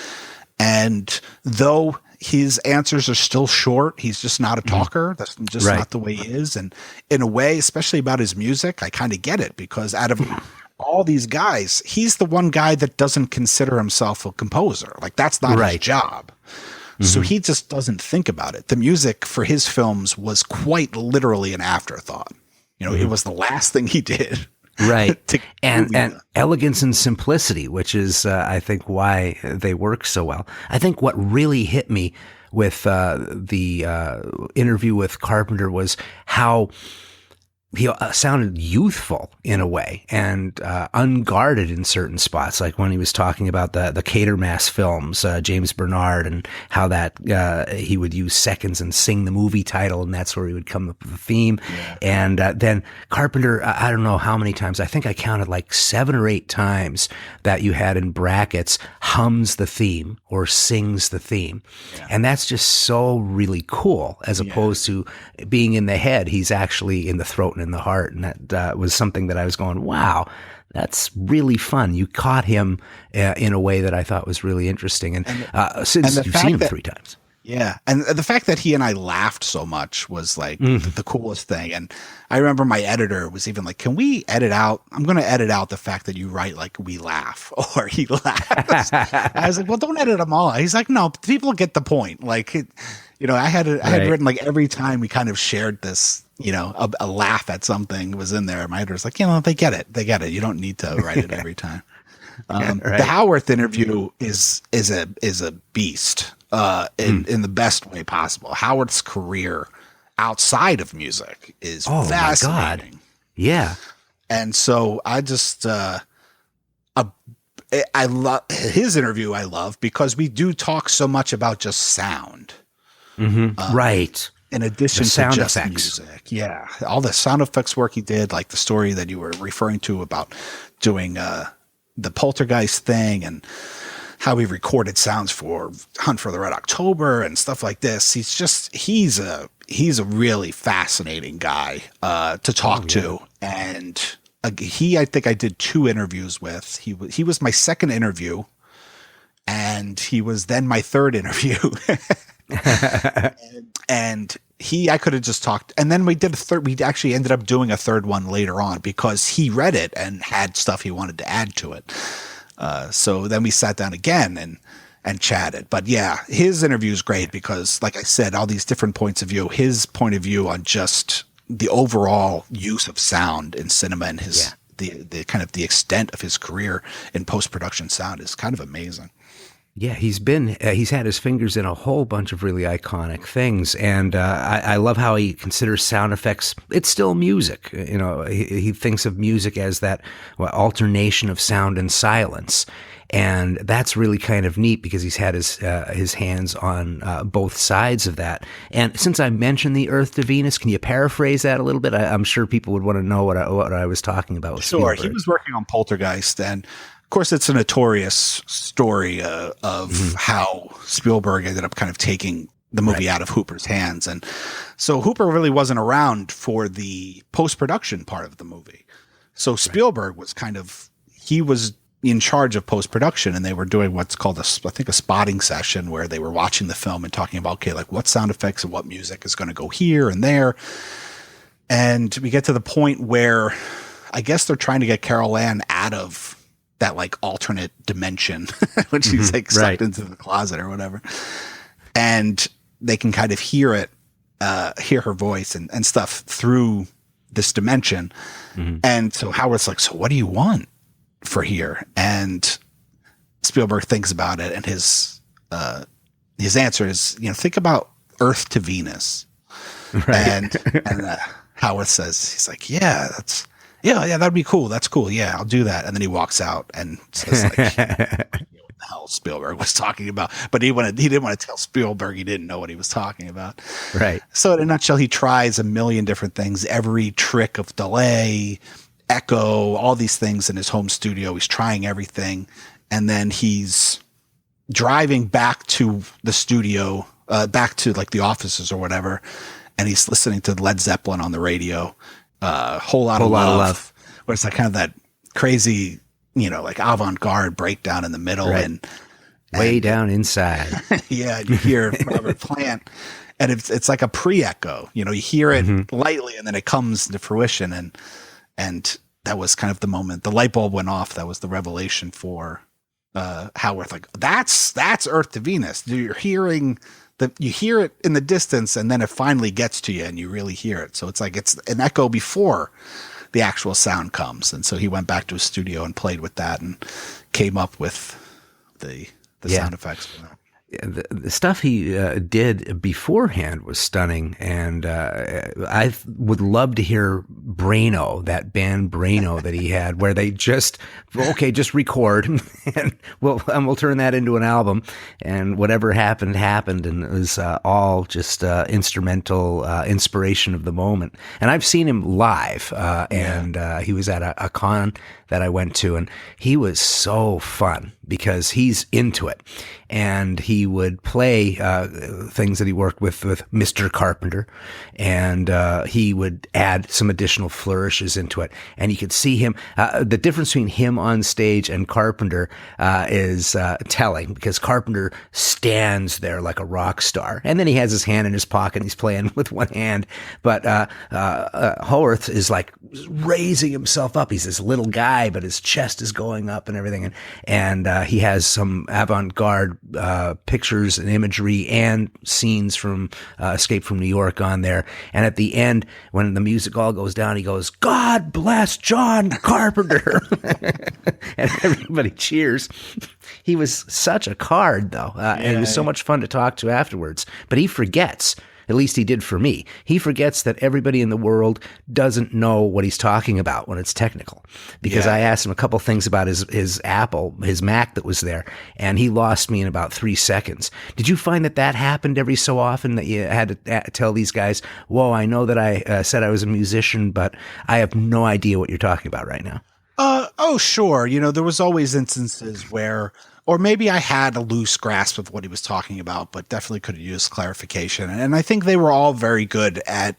And though his answers are still short, he's just not a talker. That's just not the way he is. And in a way, especially about his music, I kind of get it because out of all these guys, he's the one guy that doesn't consider himself a composer. Like that's not his job. So he just doesn't think about it. The music for his films was quite literally an afterthought. It was the last thing he did. Right. and elegance and simplicity, which is, I think, why they work so well. I think what really hit me with the interview with Carpenter was how he sounded youthful in a way and unguarded in certain spots, like when he was talking about the Catermass films, James Bernard, and how that he would use seconds and sing the movie title, and that's where he would come up with the theme. And then Carpenter, I don't know how many times, I think I counted like 7 or 8 times that you had in brackets, hums the theme or sings the theme. And that's just so really cool, as opposed to being in the head. He's actually in the throat and in the heart. And that was something that I was going, wow, that's really fun. You caught him in a way that I thought was really interesting. And since you've seen him 3 times. Yeah. And the fact that he and I laughed so much was like the coolest thing. And I remember my editor was even like, can we edit out? I'm going to edit out the fact that you write like we laugh or he laughs. I was like, well, don't edit them all. He's like, no, people get the point. Like, I had written like every time we kind of shared this, a laugh at something was in there. My editor's like, they get it. They get it. You don't need to write it every time. The Howarth interview is a beast. In the best way possible. Howard's career outside of music is fascinating. My God. Yeah. And so I just, I love his interview. I love because we do talk so much about just sound. Right. In addition to sound just effects. music. Yeah. All the sound effects work he did, like the story that you were referring to about doing, the Poltergeist thing and how he recorded sounds for Hunt for the Red October and stuff like this. He's a really fascinating guy to talk to. And I think I did 2 interviews with. He was my second interview and he was then my third interview. and I could have just talked. And then we did we actually ended up doing a third one later on because he read it and had stuff he wanted to add to it. So then we sat down again and chatted. But yeah, his interview is great because, like I said, all these different points of view, his point of view on just the overall use of sound in cinema and his, the kind of the extent of his career in post-production sound is kind of amazing. Yeah, he's had his fingers in a whole bunch of really iconic things. And I love how he considers sound effects. It's still music. You know, he thinks of music as that alternation of sound and silence. And that's really kind of neat because he's had his hands on both sides of that. And since I mentioned the Earth to Venus, can you paraphrase that a little bit? I'm sure people would want to know what I was talking about. With Sure. Spielberg. He was working on Poltergeist, and of course, it's a notorious story of how Spielberg ended up kind of taking the movie out of Hooper's hands. And so Hooper really wasn't around for the post-production part of the movie. So Spielberg was he was in charge of post-production, and they were doing what's called a spotting session where they were watching the film and talking about, okay, like what sound effects and what music is going to go here and there. And we get to the point where I guess they're trying to get Carol Ann out of that like alternate dimension when she's like sucked into the closet or whatever. And they can kind of hear her voice and stuff through this dimension. And so Howard's like, so what do you want for here? And Spielberg thinks about it, and his answer is, think about Earth to Venus. And Howard says, he's like, yeah, that'd be cool. That's cool. Yeah, I'll do that. And then he walks out and says, like, what the hell Spielberg was talking about. But he didn't want to tell Spielberg he didn't know what he was talking about. Right. So in a nutshell, he tries a million different things, every trick of delay, echo, all these things in his home studio. He's trying everything. And then he's driving back to the studio, back to like the offices or whatever. And he's listening to Led Zeppelin on the radio. Whole lot of love, where it's like kind of that crazy, like avant-garde breakdown in the middle and way down inside. Yeah, you hear Robert Plant, and it's like a pre-echo. You hear it lightly, and then it comes to fruition, and that was kind of the moment the light bulb went off. That was the revelation for Howard. Like that's Earth to Venus. You're hearing. You hear it in the distance, and then it finally gets to you, and you really hear it. So it's like it's an echo before the actual sound comes. And so he went back to his studio and played with that, and came up with the sound effects for that. The stuff he did beforehand was stunning, and I would love to hear Braino, that band Braino that he had, where they just record, and we'll turn that into an album, and whatever happened, and it was all just instrumental inspiration of the moment. And I've seen him live, and he was at a con that I went to, and he was so fun because he's into it, and he would play things that he worked with Mr. Carpenter, and he would add some additional flourishes into it, and you could see him. The difference between him on stage and Carpenter is telling, because Carpenter stands there like a rock star, and then he has his hand in his pocket and he's playing with one hand, but Howarth is like raising himself up. He's this little guy, but his chest is going up and everything, and he has some avant-garde pictures and imagery and scenes from Escape from New York on there. And at the end, when the music all goes down, he goes, "God bless John Carpenter," and everybody cheers. He was such a card, though, and it was so much fun to talk to afterwards. But he forgets. At least he did for me. He forgets that everybody in the world doesn't know what he's talking about when it's technical. Because I asked him a couple things about his Apple, his Mac that was there, and he lost me in about 3 seconds. Did you find that happened every so often, that you had to tell these guys, "Whoa, I know that I said I was a musician, but I have no idea what you're talking about right now"? Oh, sure. There was always instances where, or maybe I had a loose grasp of what he was talking about, but definitely could have used clarification. And I think they were all very good at,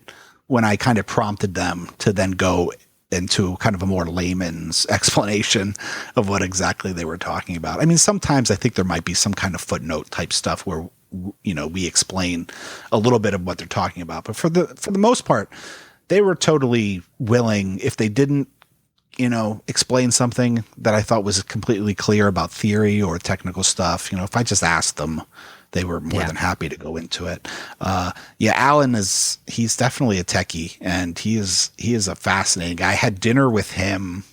when I kind of prompted them to then go into kind of a more layman's explanation of what exactly they were talking about. I mean, sometimes I think there might be some kind of footnote type stuff where we explain a little bit of what they're talking about. But for the most part, they were totally willing. If they didn't, explain something that I thought was completely clear about theory or technical stuff, if I just asked them, they were more than happy to go into it. Alan he's definitely a techie, and he is a fascinating guy. I had dinner with him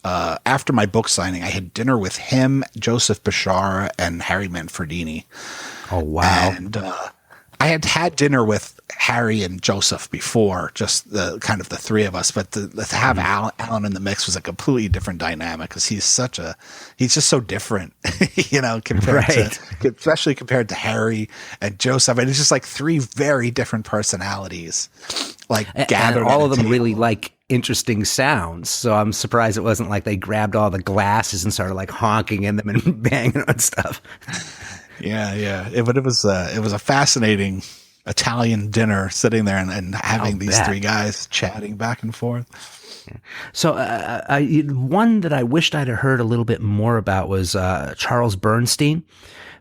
after my book signing. I had dinner with him, Joseph Fichera, and Harry Manfredini. Oh, wow. And I had dinner with Harry and Joseph before, just the kind of the three of us, but to have Alan in the mix was a completely different dynamic, because he's just so different, especially compared to Harry and Joseph. And it's just like three very different personalities, like gathered. And all of them really like interesting sounds. So I'm surprised it wasn't like they grabbed all the glasses and started like honking in them and banging on stuff. Yeah. But it was a fascinating Italian dinner, sitting there and having these three guys chatting back and forth. So one that I wished I'd have heard a little bit more about was Charles Bernstein,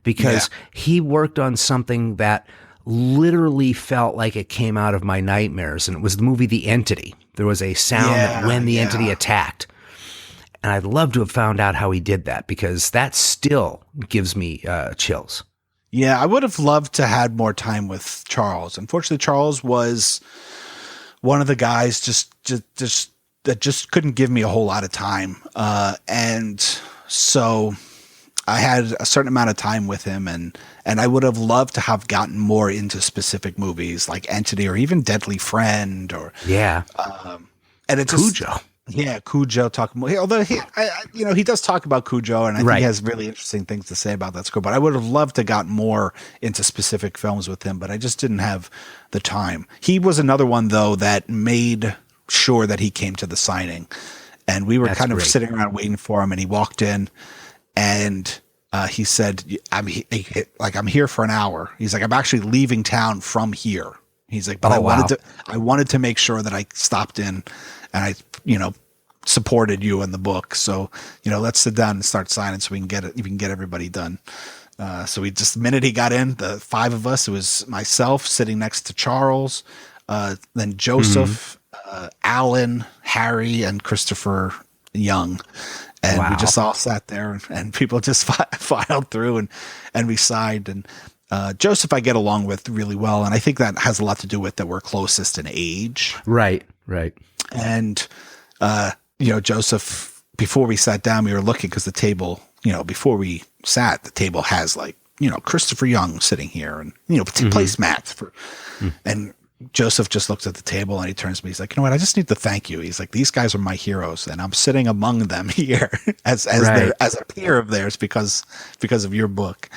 because he worked on something that literally felt like it came out of my nightmares, and it was the movie The Entity. There was a sound when the entity attacked. And I'd love to have found out how he did that, because that still gives me chills. Yeah, I would have loved to had more time with Charles. Unfortunately, Charles was one of the guys that just couldn't give me a whole lot of time. And so I had a certain amount of time with him, and I would have loved to have gotten more into specific movies like Entity or even Deadly Friend and it just, Cujo. Yeah, Cujo talking. Although he does talk about Cujo, and I think he has really interesting things to say about that score. But I would have loved to got more into specific films with him, but I just didn't have the time. He was another one though that made sure that he came to the signing, and we were sitting around waiting for him, and he walked in, and he said, "I'm here for an hour." He's like, "I'm actually leaving town from here." He's like, "But I wanted to make sure that I stopped in, and I supported you in the book. So, let's sit down and start signing so we can get everybody done." So the minute he got in, the five of us, it was myself sitting next to Charles, then Joseph, Alan, Harry, and Christopher Young. And we just all sat there, and people just filed through, and we signed. And Joseph I get along with really well, and I think that has a lot to do with that we're closest in age. Right. And Joseph, before we sat down, we were looking, because the table, before we sat, the table has Christopher Young sitting here, and placemats for, and Joseph just looks at the table, and he turns to me. He's like, "You know what? I just need to thank you." He's like, "These guys are my heroes, and I'm sitting among them here as a peer of theirs because of your book."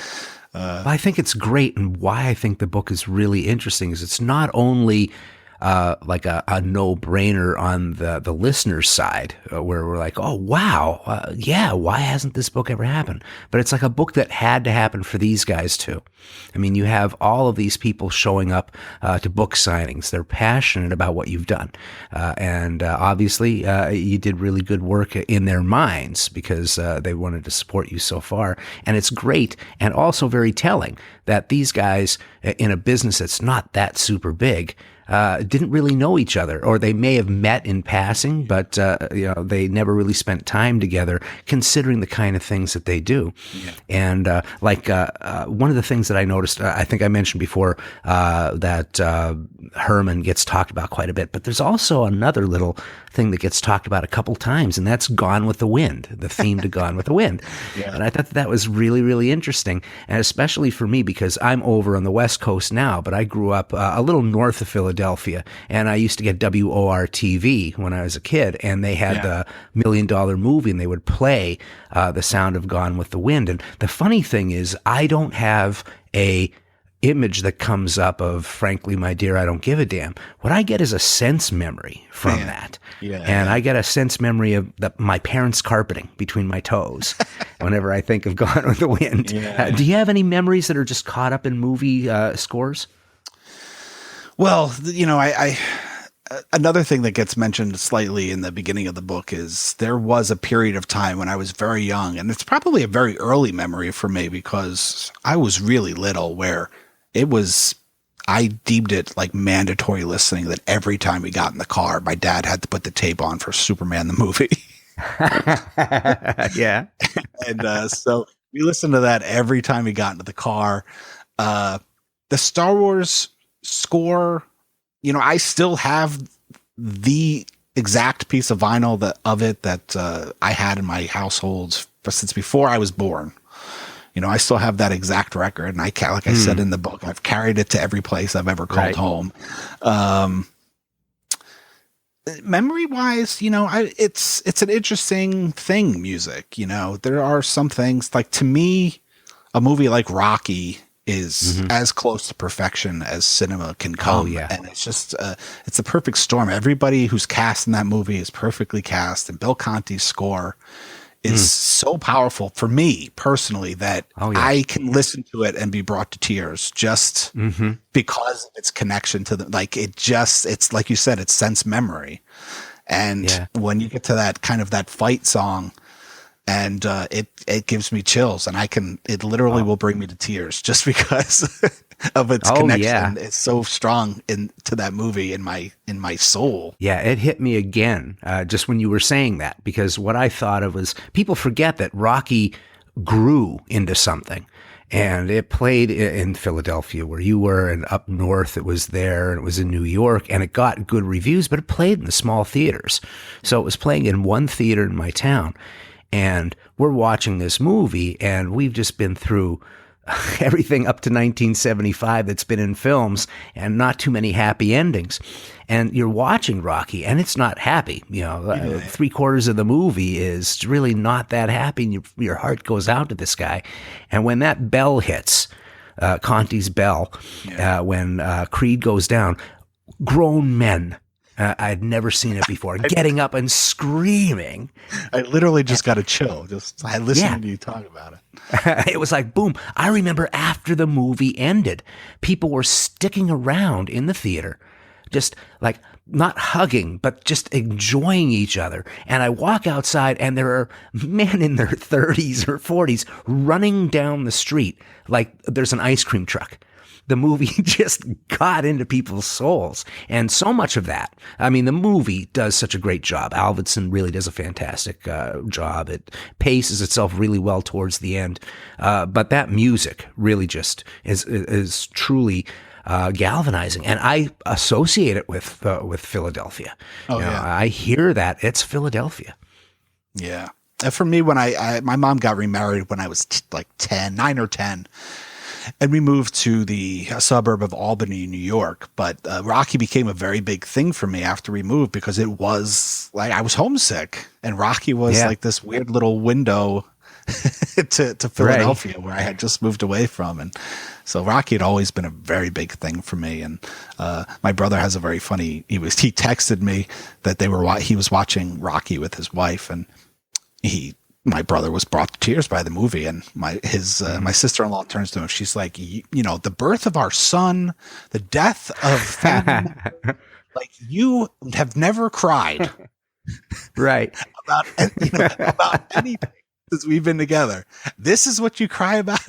I think it's great, and why I think the book is really interesting is it's not only like a no-brainer on the listener's side, where we're like, oh, wow, why hasn't this book ever happened? But it's like a book that had to happen for these guys too. I mean, you have all of these people showing up to book signings. They're passionate about what you've done. And obviously, you did really good work in their minds, because they wanted to support you so far. And it's great, and also very telling, that these guys in a business that's not that super big didn't really know each other, or they may have met in passing, but they never really spent time together, considering the kind of things that they do. Yeah. And one of the things that I noticed, I think I mentioned before, that Herman gets talked about quite a bit, but there's also another little thing that gets talked about a couple times, and that's Gone with the Wind, the theme to Gone with the Wind. Yeah. And I thought that was really, really interesting, and especially for me, because I'm over on the West Coast now, but I grew up a little north of Philadelphia, and I used to get WOR-TV when I was a kid, and they had the $1 Million Movie, and they would play the sound of Gone with the Wind. And the funny thing is, I don't have a image that comes up of "Frankly, my dear, I don't give a damn." What I get is a sense memory from that. I get a sense memory of my parents' carpeting between my toes whenever I think of Gone with the Wind. Do you have any memories that are just caught up in movie scores? Well, another thing that gets mentioned slightly in the beginning of the book is there was a period of time when I was very young, and it's probably a very early memory for me because I was really little, where I deemed it like mandatory listening that every time we got in the car, my dad had to put the tape on for Superman the movie. Yeah. And so we listened to that every time we got into the car. The Star Wars score, I still have the exact piece of vinyl that I had in my household since before I was born. I still have that exact record, and like I said in the book, I've carried it to every place I've ever called home. Memory wise, it's an interesting thing, music. There are some things, like, to me, a movie like Rocky is as close to perfection as cinema can come. Oh, yeah. And it's just, it's a perfect storm. Everybody who's cast in that movie is perfectly cast, and Bill Conti's score is so powerful for me personally that I can listen to it and be brought to tears just because of its connection to it's like you said, it's sense memory. And when you get to that kind of that fight song, and it gives me chills, and it literally will bring me to tears just because of its connection. Yeah. It's so strong to that movie in my soul. Yeah, it hit me again just when you were saying that, because what I thought of was, people forget that Rocky grew into something, and it played in Philadelphia where you were, and up north it was there, and it was in New York, and it got good reviews, but it played in the small theaters. So it was playing in one theater in my town. And we're watching this movie, and we've just been through everything up to 1975 that's been in films, and not too many happy endings. And you're watching Rocky, and it's not happy. 3/4 of the movie is really not that happy, and your heart goes out to this guy. And when that bell hits, Conti's bell, when Creed goes down, grown men, I'd never seen it before, getting up and screaming. I literally just got a chill. I listened to you talk about it. It was like, boom. I remember after the movie ended, people were sticking around in the theater, just like not hugging, but just enjoying each other. And I walk outside, and there are men in their 30s or 40s running down the street like there's an ice cream truck. The movie just got into people's souls. And so much of that, I mean, the movie does such a great job. Alvinson really does a fantastic job. It paces itself really well towards the end. But that music really just is truly galvanizing. And I associate it with Philadelphia. I hear that. It's Philadelphia. Yeah. For me, when my mom got remarried when I was 9 or 10. And we moved to the suburb of Albany, New York. But Rocky became a very big thing for me after we moved, because it was like I was homesick, and Rocky was like this weird little window to Philadelphia, where I had just moved away from. And so Rocky had always been a very big thing for me. And my brother has a very funny. He texted me that he was watching Rocky with his wife, and my brother was brought to tears by the movie, and my sister-in-law turns to him. She's like, the birth of our son, the death of family, like, you have never cried, right? about anything since we've been together. This is what you cry about.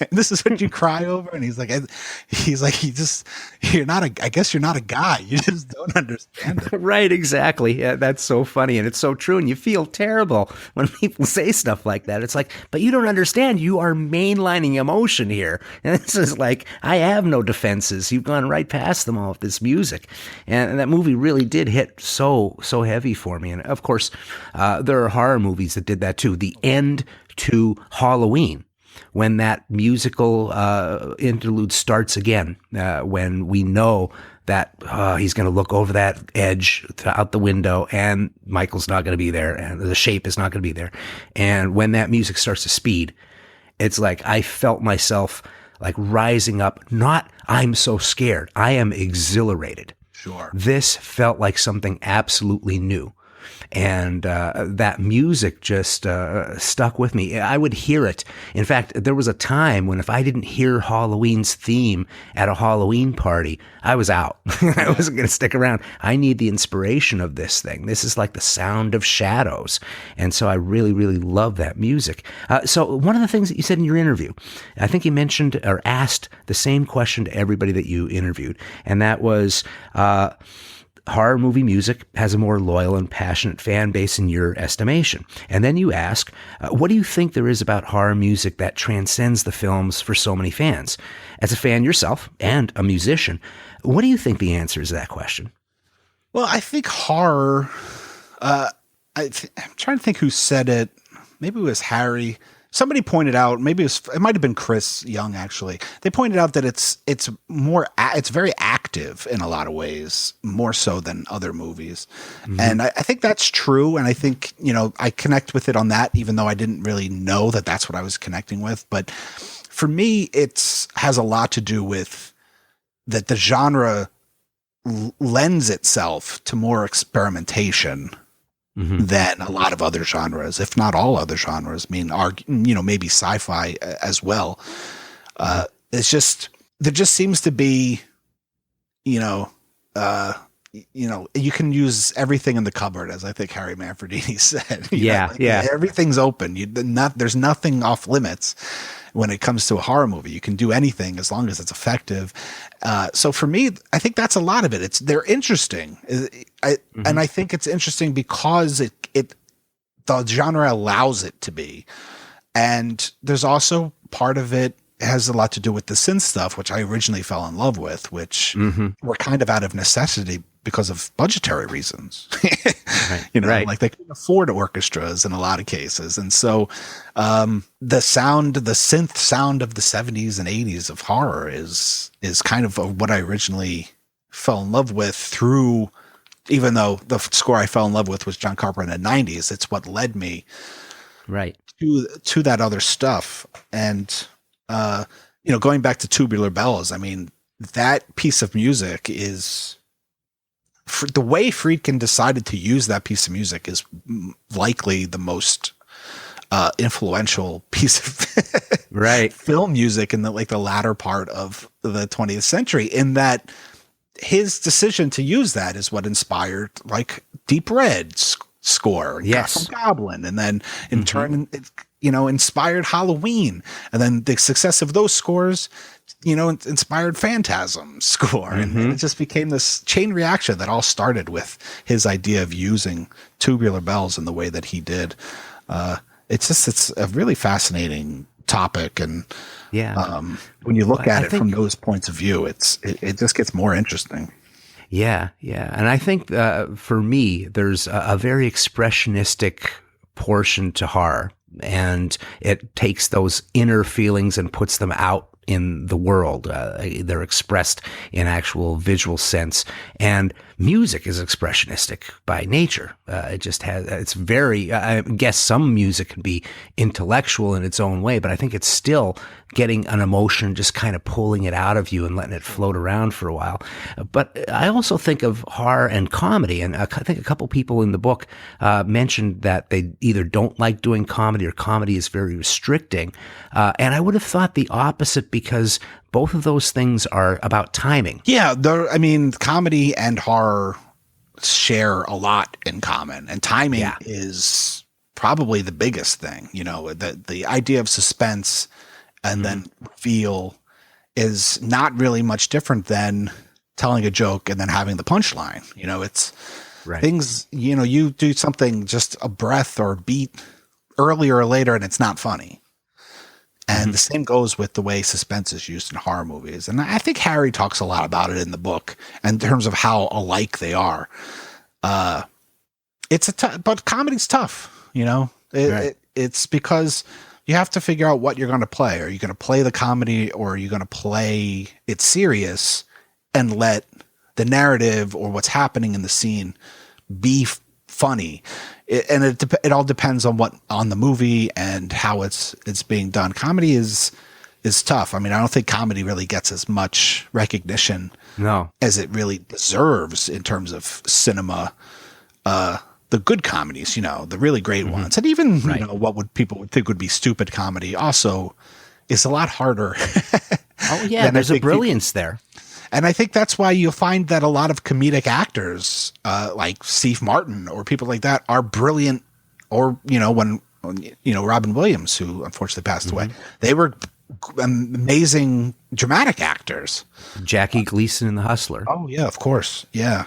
This is what you cry over. And I guess you're not a guy. You just don't understand it. Right. Exactly. Yeah, that's so funny. And it's so true. And you feel terrible when people say stuff like that. It's like, but you don't understand. You are mainlining emotion here. And this is like, I have no defenses. You've gone right past them all with this music. And that movie really did hit so heavy for me. And of course, there are horror movies that did that too. The end to Halloween, when that musical interlude starts again, when we know that he's going to look over that edge out the window, and Michael's not going to be there, and the shape is not going to be there. And when that music starts to speed, it's like I felt myself like rising up. Not, I'm so scared. I am exhilarated. Sure. This felt like something absolutely new. And that music just stuck with me. I would hear it. In fact, there was a time when if I didn't hear Halloween's theme at a Halloween party, I was out. I wasn't going to stick around. I need the inspiration of this thing. This is like the sound of shadows. And so I really, really love that music. So one of the things that you said in your interview, I think you mentioned or asked the same question to everybody that you interviewed, and that was horror movie music has a more loyal and passionate fan base in your estimation. And then you ask, what do you think there is about horror music that transcends the films for so many fans? As a fan yourself and a musician, what do you think the answer is to that question? Well, I think horror, I'm trying to think who said it. Maybe it was Harry. Somebody pointed out, it might have been Chris Young, actually. They pointed out that it's very active in a lot of ways, more so than other movies. Mm-hmm. And I think that's true. And I think, I connect with it on that, even though I didn't really know that that's what I was connecting with. But for me, has a lot to do with that the genre lends itself to more experimentation than a lot of other genres, if not all other genres. I mean, maybe sci-fi as well. It's just, there just seems to be, you can use everything in the cupboard, as I think Harry Manfredini said. Everything's open. There's nothing off limits when it comes to a horror movie. You can do anything as long as it's effective. So for me, I think that's a lot of it. They're interesting. And I think it's interesting because the genre allows it to be. And there's also part of it has a lot to do with the synth stuff, which I originally fell in love with, which were kind of out of necessity because of budgetary reasons. Like they couldn't afford orchestras in a lot of cases. And so the synth sound of the 70s and 80s of horror is kind of what I originally fell in love with through, even though the score I fell in love with was John Carpenter in the 90s. It's what led me to that other stuff. And going back to Tubular Bells, I mean, that piece of music is, the way Friedkin decided to use that piece of music is likely the most influential piece of film music in the latter part of the 20th century, in that his decision to use that is what inspired like Deep Red's score from Goblin, and then in turn inspired Halloween, and then the success of those scores inspired Phantasm score, and it just became this chain reaction that all started with his idea of using Tubular Bells in the way that he did. It's a really fascinating topic, and when you look at it from those points of view, it just gets more interesting. Yeah. And I think for me, there's a very expressionistic portion to horror, and it takes those inner feelings and puts them out in the world. They're expressed in actual visual sense, and music is expressionistic by nature. It just it's very, I guess some music can be intellectual in its own way, but I think it's still getting an emotion, just kind of pulling it out of you and letting it float around for a while. But I also think of horror and comedy, and I think a couple people in the book mentioned that they either don't like doing comedy or comedy is very restricting. And I would have thought the opposite, because both of those things are about timing. Yeah, comedy and horror share a lot in common, and timing is probably the biggest thing. The idea of suspense and then reveal is not really much different than telling a joke and then having the punchline. It's things, you do something just a breath or a beat earlier or later and it's not funny. And the same goes with the way suspense is used in horror movies. And I think Harry talks a lot about it in the book in terms of how alike they are. But comedy's tough, it's because you have to figure out what you're going to play. Are you going to play the comedy, or are you going to play it serious and let the narrative or what's happening in the scene be funny? It all depends on the movie and how it's being done. Comedy is tough. I mean, I don't think comedy really gets as much recognition as it really deserves in terms of cinema the good comedies, the really great ones. And even, what would people would think would be stupid comedy also is a lot harder. Oh yeah, there's a brilliance there. And I think that's why you'll find that a lot of comedic actors, like Steve Martin or people like that, are brilliant. Or, when Robin Williams, who unfortunately passed away, they were amazing dramatic actors. Jackie Gleason in The Hustler. Oh, yeah, of course. Yeah.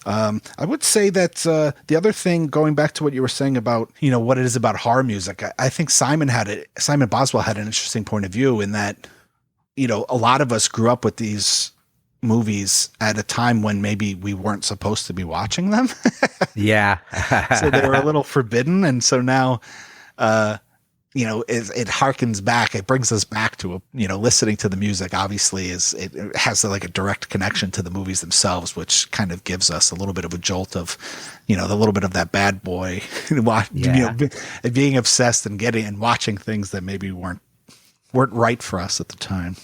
I would say that the other thing, going back to what you were saying about, what it is about horror music, I think Simon Boswell had an interesting point of view in that, a lot of us grew up with these movies at a time when maybe we weren't supposed to be watching them. Yeah. So they were a little forbidden. And so now, it harkens back. It brings us back to listening to the music. Obviously, it has like a direct connection to the movies themselves, which kind of gives us a little bit of a jolt of, the little bit of that bad boy, being obsessed and watching things that maybe weren't right for us at the time.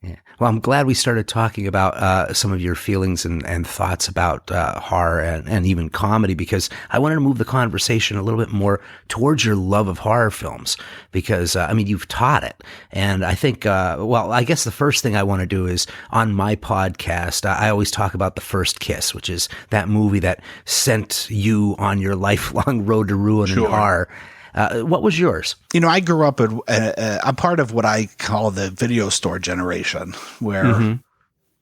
Yeah. Well, I'm glad we started talking about some of your feelings and thoughts about horror and even comedy, because I wanted to move the conversation a little bit more towards your love of horror films, because, you've taught it. And I think, I guess the first thing I want to do is on my podcast, I always talk about The First Kiss, which is that movie that sent you on your lifelong road to ruin and horror. What was yours? I grew up I'm part of what I call the video store generation, where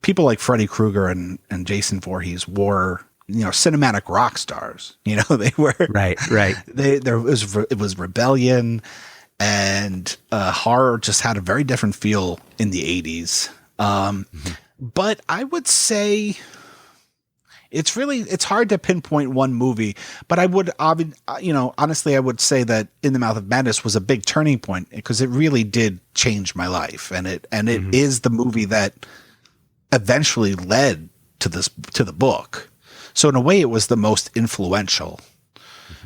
people like Freddy Krueger and Jason Voorhees were, cinematic rock stars. They were right. It was rebellion, and horror just had a very different feel in the 80s. But I would say, it's hard to pinpoint one movie, but honestly, I would say that In the Mouth of Madness was a big turning point, because it really did change my life. And it is the movie that eventually led to the book. So in a way, it was the most influential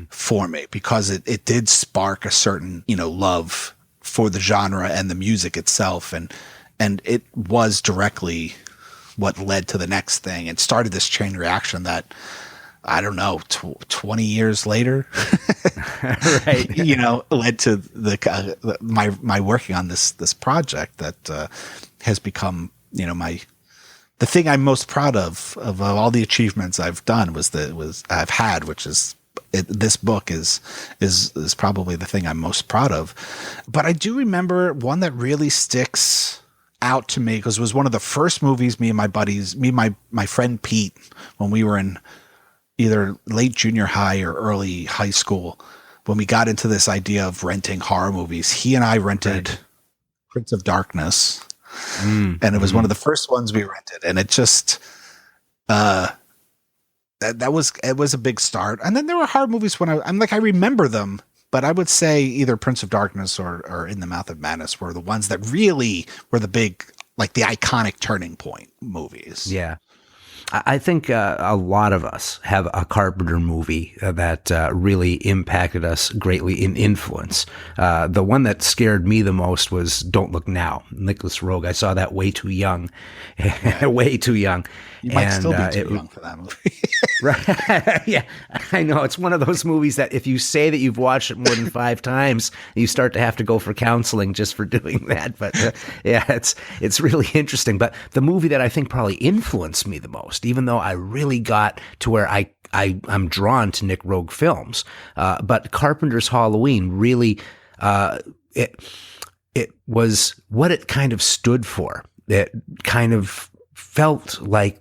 for me, because it did spark a certain, love for the genre and the music itself. And it was directly what led to the next thing and started this chain reaction that, I don't know, 20 years later, right? Led to my working on this project that has become, the thing I'm most proud of all the achievements I've done I've had, which is this book is probably the thing I'm most proud of. But I do remember one that really sticks out to me, because it was one of the first movies my friend Pete, when we were in either late junior high or early high school, when we got into this idea of renting horror movies, he and I rented Prince of Darkness. And it was one of the first ones we rented. And it just, it was a big start. And then there were horror movies when I remember them, but I would say either Prince of Darkness or In the Mouth of Madness were the ones that really were the big, like the iconic turning point movies. Yeah. I think a lot of us have a Carpenter movie that really impacted us greatly in influence. The one that scared me the most was Don't Look Now, Nicholas Roeg. I saw that way too young. Way too young. You might still be too young for that movie. Right. Yeah, I know. It's one of those movies that if you say that you've watched it more than 5 times, you start to have to go for counseling just for doing that. But it's really interesting. But the movie that I think probably influenced me the most, even though I really got to where I'm drawn to Nick Roeg films, but Carpenter's Halloween really, it was what it kind of stood for. It kind of felt like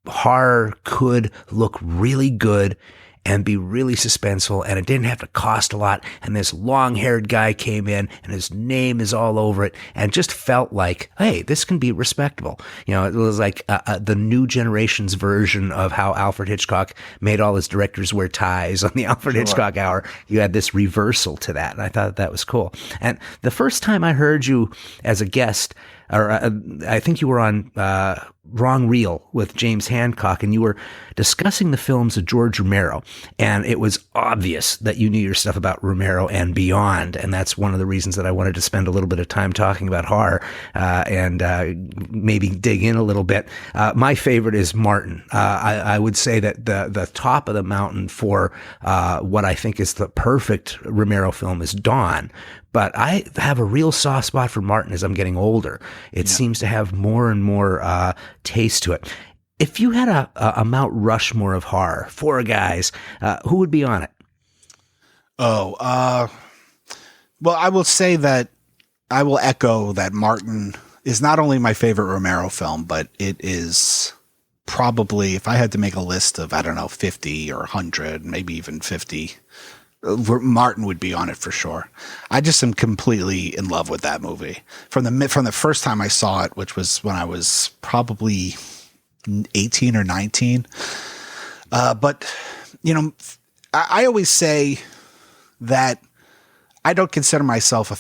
horror could look really good and be really suspenseful, and it didn't have to cost a lot. And this long-haired guy came in, and his name is all over it, and just felt like, hey, this can be respectable. It was like the new generation's version of how Alfred Hitchcock made all his directors wear ties on the Alfred Hitchcock Hour. You had this reversal to that, and I thought that was cool. And the first time I heard you as a guest, or I think you were on Wrong Reel with James Hancock, and you were discussing the films of George Romero, and it was obvious that you knew your stuff about Romero and beyond, and that's one of the reasons that I wanted to spend a little bit of time talking about horror and maybe dig in a little bit. My favorite is Martin. I would say that the top of the mountain for what I think is the perfect Romero film is Dawn. But I have a real soft spot for Martin as I'm getting older. It seems to have more and more taste to it. If you had a Mount Rushmore of horror, 4 guys, who would be on it? Well, I will say that I will echo that Martin is not only my favorite Romero film, but it is probably, if I had to make a list of, 50 or 100, maybe even 50, Martin would be on it for sure. I just am completely in love with that movie from the first time I saw it, which was when I was probably 18 or 19. But I always say that I don't consider myself a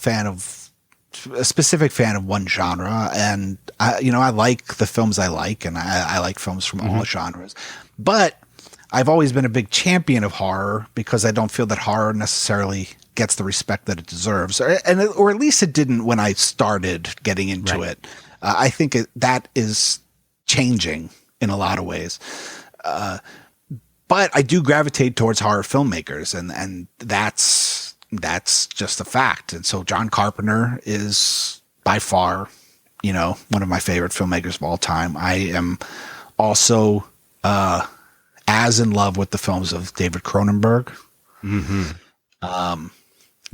specific fan of one genre, and I like the films I like, and I like films from all genres, but I've always been a big champion of horror because I don't feel that horror necessarily gets the respect that it deserves, or at least it didn't when I started getting into it. I think that is changing in a lot of ways. But I do gravitate towards horror filmmakers, and that's just a fact. And so John Carpenter is by far, one of my favorite filmmakers of all time. I am also as in love with the films of David Cronenberg,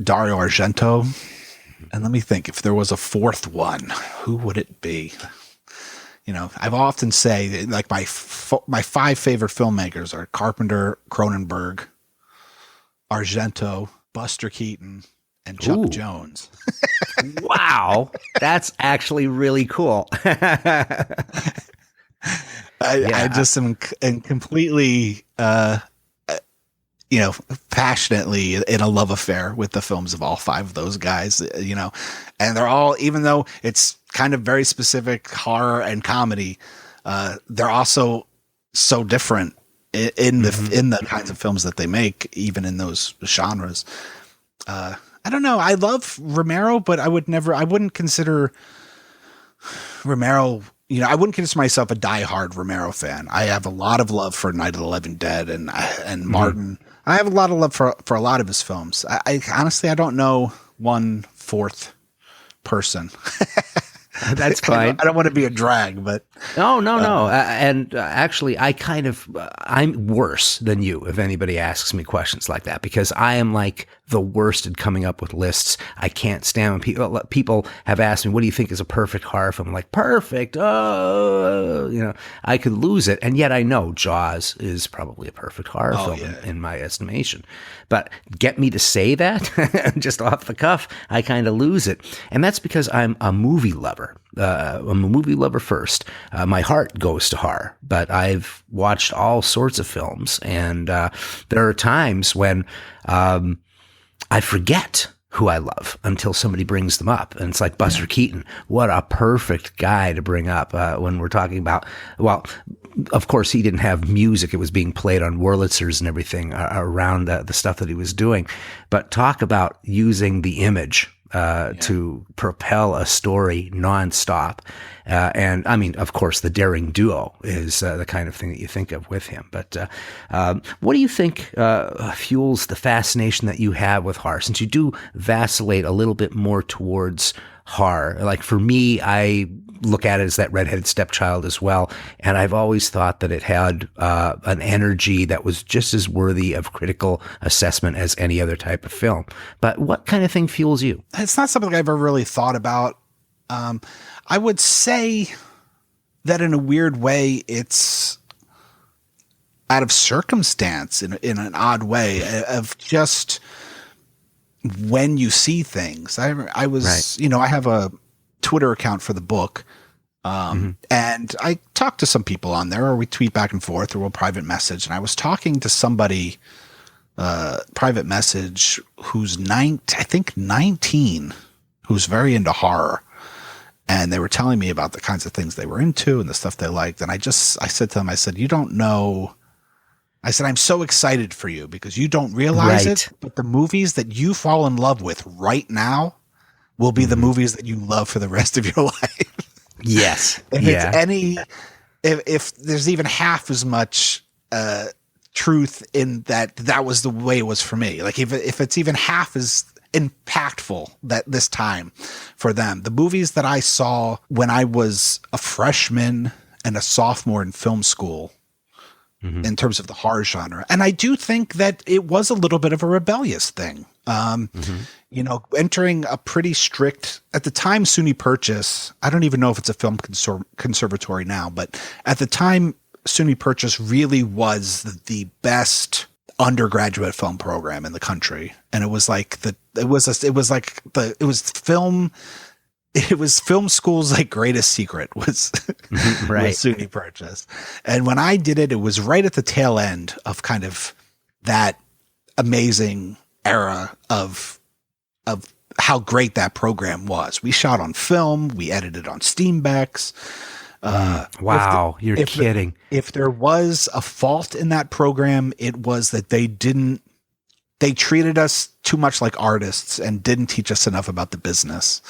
Dario Argento, and let me think, if there was a fourth one, who would it be? I've often say like my 5 favorite filmmakers are Carpenter, Cronenberg, Argento, Buster Keaton, and Chuck Jones. Wow, that's actually really cool. I just am completely, passionately in a love affair with the films of all 5 of those guys, and they're all, even though it's kind of very specific horror and comedy, they're also so different in the kinds of films that they make, even in those genres. I don't know. I love Romero, but I wouldn't consider Romero, I wouldn't consider myself a diehard Romero fan. I have a lot of love for Night of the Living Dead and Martin. I have a lot of love for a lot of his films. I honestly, I don't know 1/4 person. That's fine. I don't want to be a drag, but no. And actually, I'm worse than you if anybody asks me questions like that, because I am like the worst at coming up with lists. I can't stand when people have asked me, what do you think is a perfect horror film? I'm like, perfect. I could lose it. And yet I know Jaws is probably a perfect horror film in my estimation. But get me to say that just off the cuff, I kind of lose it. And that's because I'm a movie lover. I'm a movie lover first. My heart goes to horror, but I've watched all sorts of films. And there are times when I forget who I love until somebody brings them up. And it's like Buster Keaton. What a perfect guy to bring up when we're talking about, well, of course, he didn't have music. It was being played on Wurlitzers and everything around the stuff that he was doing. But talk about using the image to propel a story nonstop. And I mean, of course, the daring duo is the kind of thing that you think of with him. But what do you think fuels the fascination that you have with horror? Since you do vacillate a little bit more towards horror, like for me, I look at it as that redheaded stepchild as well. And I've always thought that it had an energy that was just as worthy of critical assessment as any other type of film. But what kind of thing fuels you? It's not something I've ever really thought about. I would say that in a weird way, it's out of circumstance in an odd way of just when you see things. I was, right. I have a Twitter account for the book. And I talk to some people on there, or we tweet back and forth, or we'll private message. And I was talking to somebody, private message, who's 19, who's very into horror. and they were telling me about the kinds of things they were into and the stuff they liked. And I said to them, I said, you don't know. I said, I'm so excited for you because you don't realize it, but the movies that you fall in love with right now will be the movies that you love for the rest of your life. Yes. If there's even half as much truth in that was the way it was for me. Like if it's even half as impactful that this time for them, the movies that I saw when I was a freshman and a sophomore in film school, in terms of the horror genre. And I do think that it was a little bit of a rebellious thing. You know, entering a pretty strict, at the time, SUNY Purchase, I don't even know if it's a film conservatory now, but at the time, SUNY Purchase really was the best undergraduate film program in the country. And it was like it was film school's like greatest secret was, right. was SUNY Purchase. And when I did it, it was right at the tail end of kind of that amazing era of how great that program was. We shot on film, we edited on Steambex. Wow, you're kidding. If there was a fault in that program, it was that they treated us too much like artists and didn't teach us enough about the business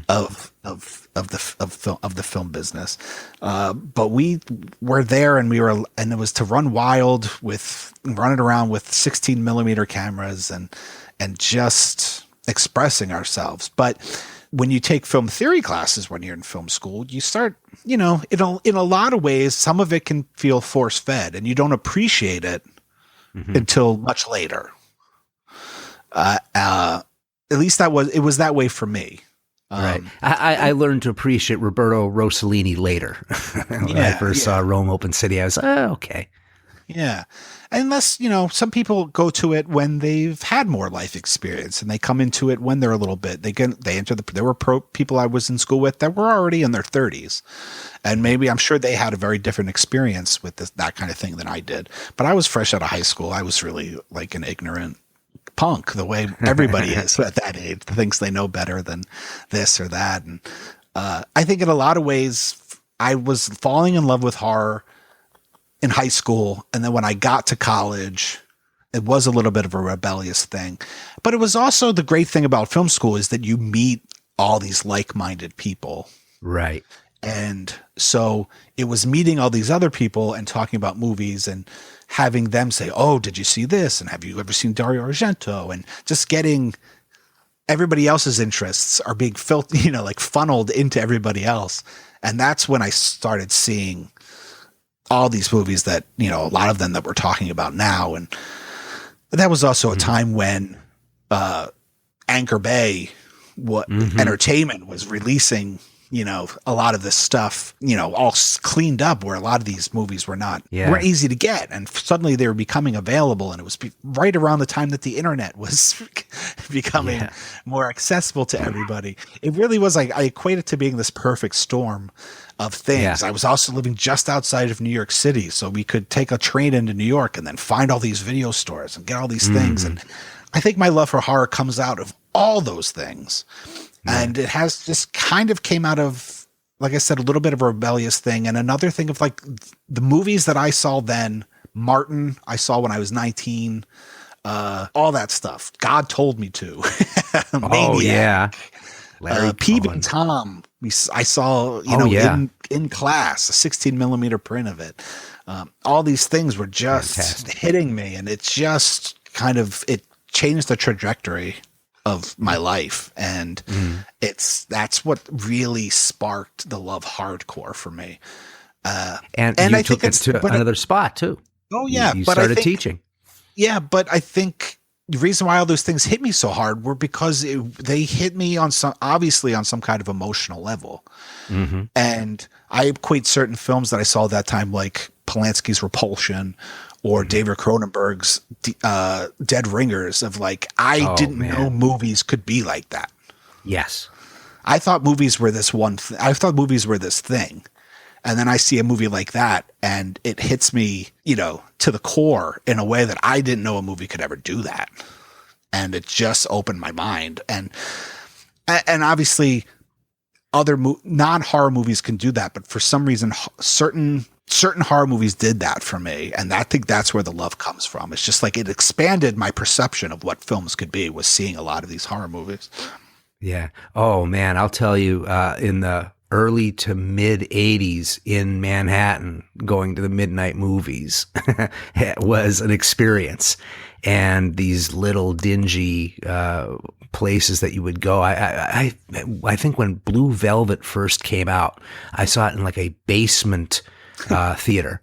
of the film business. But we were there and it was to run wild with running around with 16 millimeter cameras and just expressing ourselves. But when you take film theory classes when you're in film school, you start, you know, in a lot of ways, some of it can feel force fed and you don't appreciate it until much later. At least it was that way for me. Right. I learned to appreciate Roberto Rossellini later. When I first saw Rome Open City, I was, okay. Yeah. Unless, you know, some people go to it when they've had more life experience and they come into it when they're a little bit, there were people I was in school with that were already in their 30s. And maybe I'm sure they had a very different experience with that kind of thing than I did. But I was fresh out of high school. I was really like an ignorant punk, the way everybody is at that age, thinks they know better than this or that. And I think in a lot of ways, I was falling in love with horror in high school. And then when I got to college, it was a little bit of a rebellious thing. But it was also the great thing about film school is that you meet all these like-minded people. Right. And so it was meeting all these other people and talking about movies and having them say, oh, did you see this? And have you ever seen Dario Argento? And just getting everybody else's interests are being funneled into everybody else. And that's when I started seeing all these movies that, you know, a lot of them that we're talking about now. And that was also a time when Anchor Bay Entertainment was releasing, you know, a lot of this stuff, you know, all cleaned up, where a lot of these movies weren't easy to get. And suddenly they were becoming available. And it was right around the time that the internet was becoming more accessible to everybody. It really was like, I equate it to being this perfect storm of things. I was also living just outside of New York City, so we could take a train into New York and then find all these video stores and get all these things. And I think my love for horror comes out of all those things. And it has just kind of came out of, like I said, a little bit of a rebellious thing. And another thing of like the movies that I saw then, Martin, I saw when I was 19, all that stuff. God Told Me To. Oh, yeah. Peeping Tom. I saw, in class, a 16 millimeter print of it. All these things were just hitting me, and it just kind of, it changed the trajectory of my life. And that's what really sparked the love hardcore for me. And you took it to another spot too. Oh yeah. You started teaching. Yeah. But I think the reason why all those things hit me so hard were because they hit me obviously on some kind of emotional level. And I equate certain films that I saw at that time, like Polanski's Repulsion or David Cronenberg's Dead Ringers, of like, I didn't know movies could be like that. Yes. I thought movies were this I thought movies were this thing. And then I see a movie like that and it hits me, you know, to the core in a way that I didn't know a movie could ever do that. And it just opened my mind. And obviously other non-horror movies can do that, but for some reason, certain horror movies did that for me, and I think that's where the love comes from. It's just like it expanded my perception of what films could be, was seeing a lot of these horror movies. Yeah. Oh man, I'll tell you, in the early to mid 80s in Manhattan, going to the midnight movies it was an experience. And these little dingy places that you would go. I think when Blue Velvet first came out, I saw it in like a basement theater,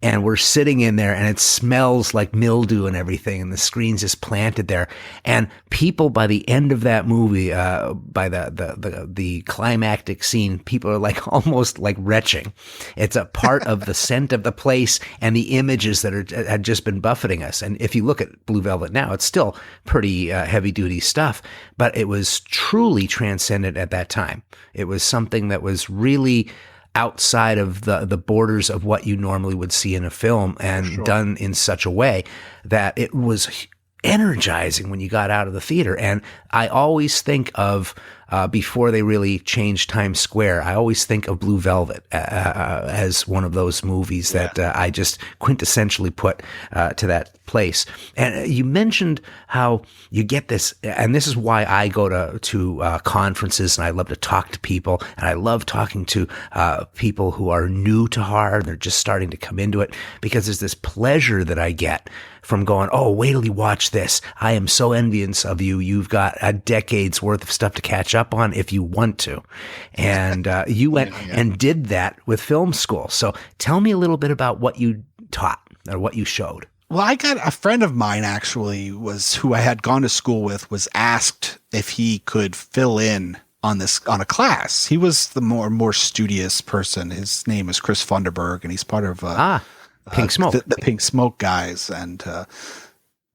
and we're sitting in there, and it smells like mildew and everything, and the screen's just planted there. And people, by the end of that movie, by the climactic scene, people are like almost like retching. It's a part of the scent of the place and the images that had just been buffeting us. And if you look at Blue Velvet now, it's still pretty heavy duty stuff, but it was truly transcendent at that time. It was something that was really outside of the borders of what you normally would see in a film, and done in such a way that it was energizing when you got out of the theater. And I always think of, before they really changed Times Square, I always think of Blue Velvet as one of those movies that I just quintessentially put to that place. And you mentioned how you get this, and this is why I go to conferences, and I love to talk to people, and I love talking to people who are new to horror, and they're just starting to come into it, because there's this pleasure that I get from going, oh, wait till you watch this. I am so envious of you. You've got a decade's worth of stuff to catch up on if you want to. And you went and did that with film school. So tell me a little bit about what you taught or what you showed. Well, I got a friend of mine actually who I had gone to school with, was asked if he could fill in on a class. He was the more studious person. His name is Chris Funderburg, and he's part of Pink Smoke, the Pink Smoke guys. And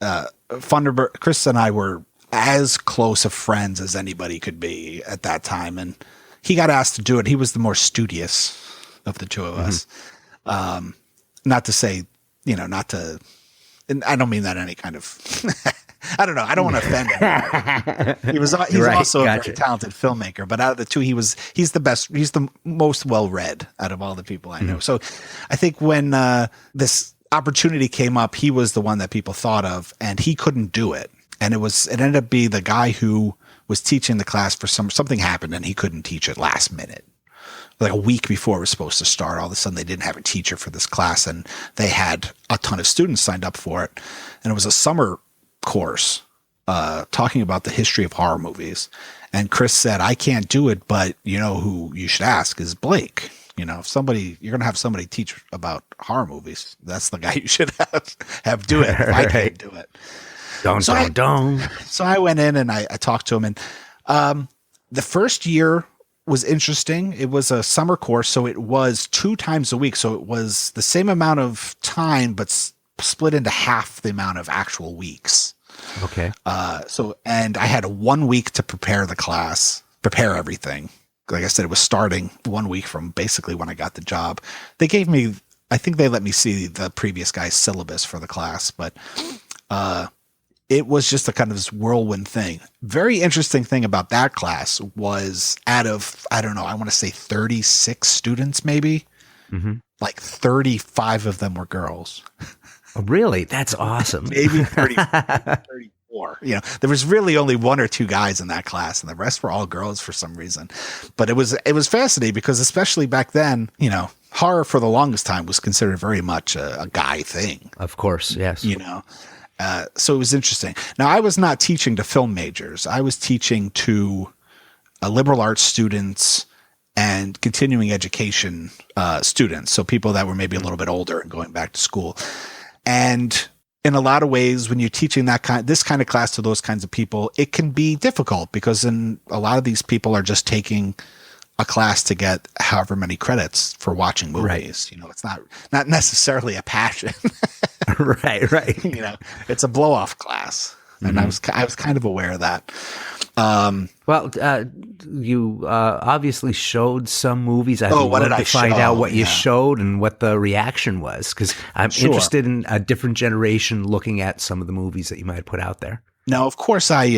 Funderburg, Chris and I were as close of friends as anybody could be at that time, and he got asked to do it. He was the more studious of the two of us. Not to say, not to. And I don't mean that any kind of, I don't know. I don't want to offend him. He's right, also a gotcha. very talented filmmaker, but out of the two, he's the best. He's the most well-read out of all the people I know. So I think when this opportunity came up, he was the one that people thought of, and he couldn't do it. And it ended up being the guy who was teaching the class for something happened, and he couldn't teach it last minute. Like a week before it was supposed to start, all of a sudden they didn't have a teacher for this class, and they had a ton of students signed up for it. And it was a summer course talking about the history of horror movies. And Chris said, I can't do it, but who you should ask is Blake. If you're going to have somebody teach about horror movies, that's the guy you should have do it. If I can't do it. So I went in and I talked to him, and the first year was interesting. It was a summer course, so it was 2 times a week. So it was the same amount of time, but split into half the amount of actual weeks. Okay. And I had 1 week to prepare the class, prepare everything. Like I said, it was starting 1 week from basically when I got the job. I think they let me see the previous guy's syllabus for the class, but it was just a kind of this whirlwind thing. Very interesting thing about that class was, out of, I don't know, I want to say 36 students, maybe, like 35 of them were girls. Oh, really? That's awesome. Maybe 34. There was really only 1 or 2 guys in that class, and the rest were all girls for some reason. But it was fascinating because, especially back then, horror for the longest time was considered very much a guy thing. Of course, yes. So it was interesting. Now, I was not teaching to film majors. I was teaching to liberal arts students and continuing education students. So people that were maybe a little bit older and going back to school. And in a lot of ways, when you're teaching this kind of class to those kinds of people, it can be difficult, because a lot of these people are just taking a class to get however many credits for watching movies. Right. It's not necessarily a passion. Right. It's a blow off class. And I was kind of aware of that. You obviously showed some movies. I'd love to find out what you showed and what the reaction was, because I'm interested in a different generation looking at some of the movies that you might put out there. Now, of course, I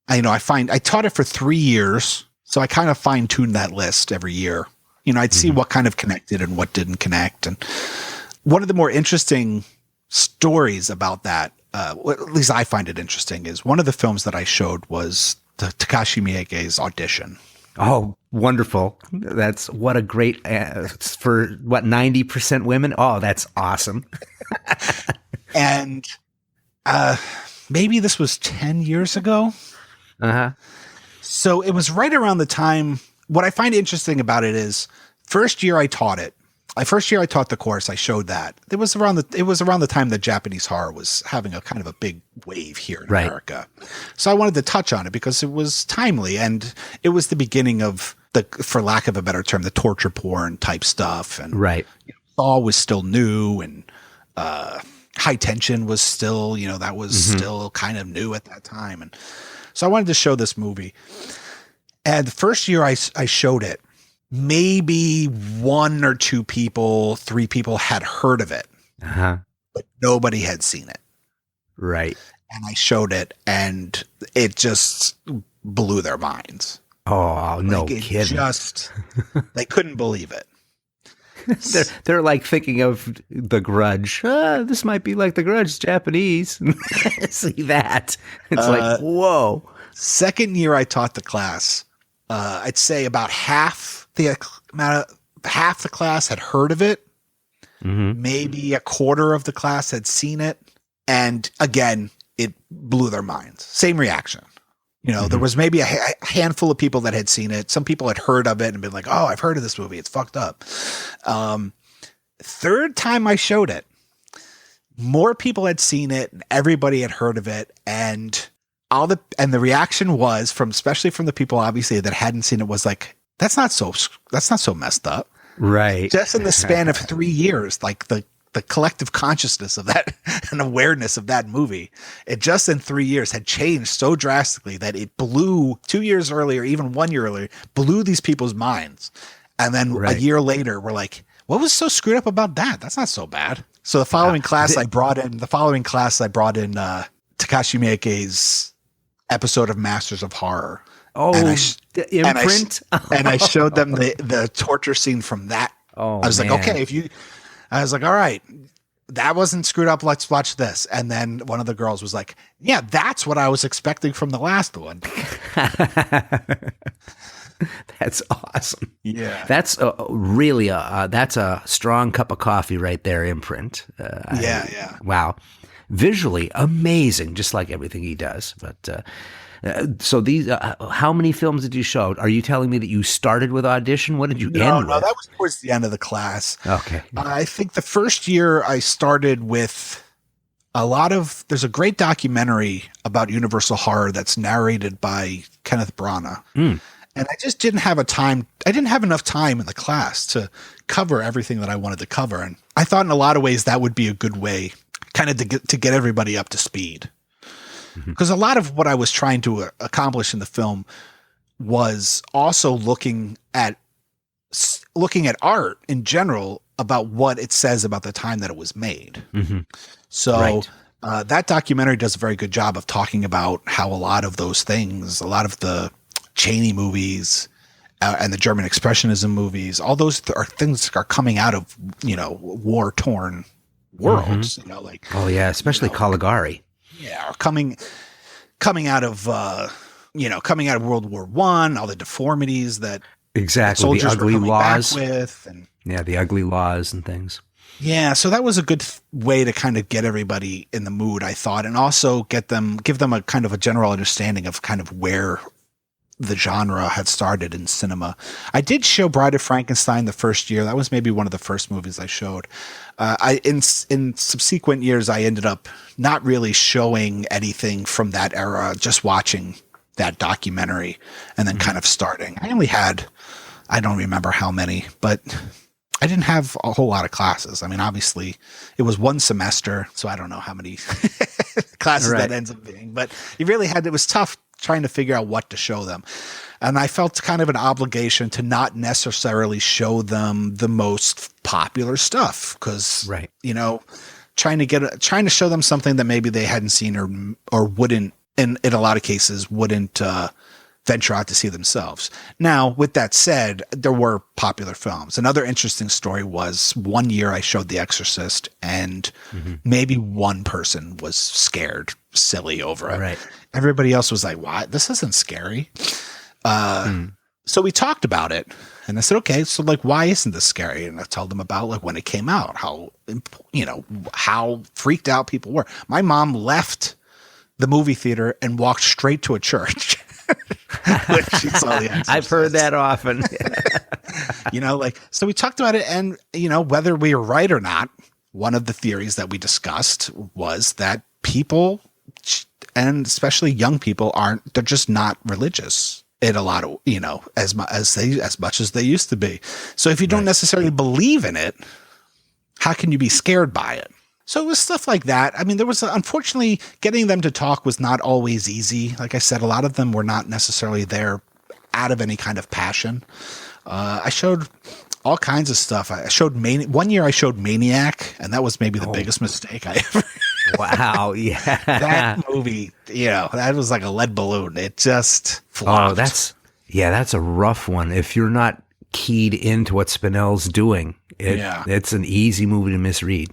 taught it for 3 years. So I kind of fine-tuned that list every year. I'd see what kind of connected and what didn't connect. And one of the more interesting stories about that, at least I find it interesting, is one of the films that I showed was the Takashi Miike's Audition. Oh, wonderful. That's what a great, for 90% women. Oh, that's awesome. And maybe this was 10 years ago. Uh-huh. So it was right around the time. What I find interesting about it is first year I taught the course, I showed that. It was around the time that Japanese horror was having a kind of a big wave here in America. So I wanted to touch on it because it was timely, and it was the beginning of for lack of a better term, the torture porn type stuff. And Saw was still new, and High Tension was still, that was still kind of new at that time. And so I wanted to show this movie. And the first year I showed it, maybe 1 or 2 people, 3 people had heard of it, but nobody had seen it. Right. And I showed it, and it just blew their minds. Oh, no kidding. They couldn't believe it. They're like thinking of The Grudge. This might be like The Grudge, Japanese. See that? It's like, whoa. Second year I taught the class, I'd say about half the class had heard of it. Maybe a quarter of the class had seen it. And again, it blew their minds. Same reaction. There was maybe a handful of people that had seen it. Some people had heard of it and been like, oh, I've heard of this movie. It's fucked up. Third time I showed it, more people had seen it and everybody had heard of it. And the reaction was especially from the people obviously that hadn't seen it was like, that's not so messed up. Right. Just in the span of 3 years, like the collective consciousness of that and awareness of that movie, it just in 3 years had changed so drastically that it blew 2 years earlier, even 1 year earlier, blew these people's minds. And then a year later, we're like, what was so screwed up about that? That's not so bad. So the following class I brought in Takashi Miike's episode of Masters of Horror. Oh, the imprint. And I showed them the torture scene from that. Oh, I was like, okay, I was like, all right, that wasn't screwed up. Let's watch this. And then one of the girls was like, yeah, that's what I was expecting from the last one. That's awesome. Yeah. That's really that's a strong cup of coffee right there, imprint. Yeah. Wow. Visually amazing, just like everything he does. But so these, how many films did you show? Are you telling me that you started with Audition? What did you end with? No, that was towards the end of the class. Okay. I think the first year I started with there's a great documentary about Universal Horror that's narrated by Kenneth Branagh. And I just didn't have enough time in the class to cover everything that I wanted to cover. And I thought in a lot of ways that would be a good way kind of to get everybody up to speed. Because a lot of what I was trying to accomplish in the film was also looking at art in general about what it says about the time that it was made. So that documentary does a very good job of talking about how a lot of those things, a lot of the Chaney movies and the German Expressionism movies, all those are things that are coming out of, war-torn worlds, oh yeah, especially Caligari. Yeah, or coming out of World War I, all the deformities that exactly the ugly laws with, the ugly laws and things. Yeah, so that was a good way to kind of get everybody in the mood, I thought, and also give them a kind of a general understanding of kind of where the genre had started in cinema. I did show Bride of Frankenstein the first year. That was maybe one of the first movies I showed. In subsequent years, I ended up not really showing anything from that era, just watching that documentary and then kind of starting. I only had, I don't remember how many, but I didn't have a whole lot of classes. I mean, obviously it was one semester, so I don't know how many classes that ends up being, but it was tough trying to figure out what to show them. And I felt kind of an obligation to not necessarily show them the most popular stuff because, trying to show them something that maybe they hadn't seen or wouldn't, in a lot of cases, wouldn't venture out to see themselves. Now, with that said, there were popular films. Another interesting story was one year I showed The Exorcist, and maybe one person was scared silly over it. Right. Everybody else was like, "Why? This isn't scary." So we talked about it, and I said, "Okay, so like, why isn't this scary?" And I told them about like when it came out, how how freaked out people were. My mom left the movie theater and walked straight to a church. When she saw The Exorcist. I've heard that often. So we talked about it, and whether we were right or not, one of the theories that we discussed was that people, and especially young people, they're just not religious in a lot of, as much as they used to be. So if you don't necessarily believe in it, how can you be scared by it? So it was stuff like that. I mean, there was, unfortunately, getting them to talk was not always easy. Like I said, a lot of them were not necessarily there out of any kind of passion. I showed all kinds of stuff. I showed one year I showed Maniac, and that was maybe the biggest mistake I ever. Wow. Yeah. That movie, that was like a lead balloon. It just flopped. Oh, that's a rough one. If you're not keyed into what Spinell's doing, it's an easy movie to misread.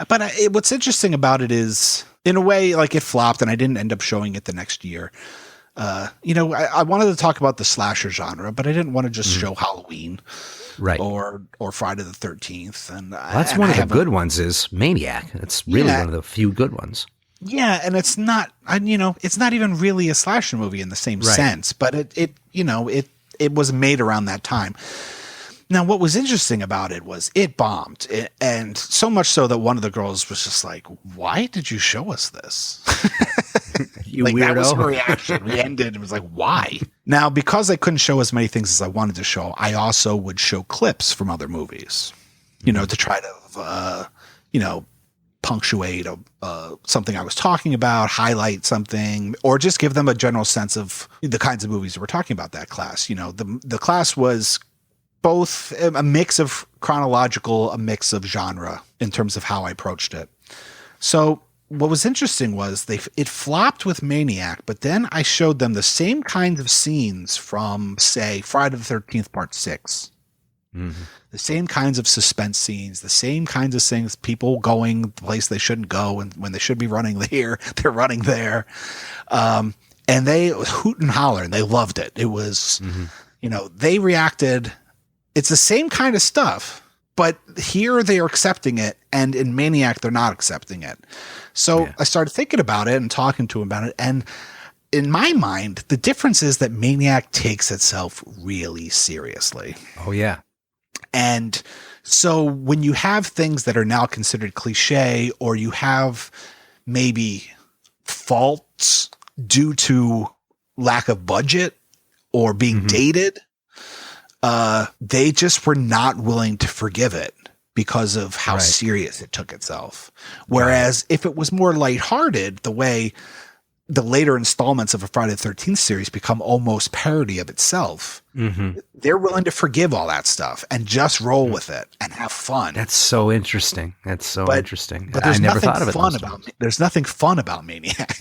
But what's interesting about it is, in a way, like it flopped, and I didn't end up showing it the next year. I wanted to talk about the slasher genre, but I didn't want to just show Halloween, right, or Friday the 13th. And that's one of the good ones. Is Maniac? It's really one of the few good ones. Yeah, and it's not. It's not even really a slasher movie in the same sense, but it was made around that time. Now, what was interesting about it was it bombed, and so much so that one of the girls was just like, "Why did you show us this?" You like, weirdo. That was her reaction. We ended. It was like, "Why?" Now, because I couldn't show as many things as I wanted to show, I also would show clips from other movies, to try to, punctuate something I was talking about, highlight something, or just give them a general sense of the kinds of movies that we're talking about. That class, the class was both a mix of chronological, a mix of genre in terms of how I approached it. So what was interesting was it flopped with Maniac, but then I showed them the same kinds of scenes from, say, Friday the 13th Part 6. The same kinds of suspense scenes, the same kinds of things, people going the place they shouldn't go, and when they should be running here, they're running there. And they hoot and holler, and they loved it. It was, they reacted. It's the same kind of stuff, but here they are accepting it, and in Maniac, they're not accepting it. So I started thinking about it and talking to him about it, and in my mind, the difference is that Maniac takes itself really seriously. Oh, yeah. And so when you have things that are now considered cliche, or you have maybe faults due to lack of budget or being dated, they just were not willing to forgive it because of how serious it took itself. Whereas if it was more lighthearted, the way the later installments of a Friday the 13th series become almost parody of itself, they're willing to forgive all that stuff and just roll with it and have fun. That's so interesting. Interesting. But I never thought of it. There's nothing fun about Maniac.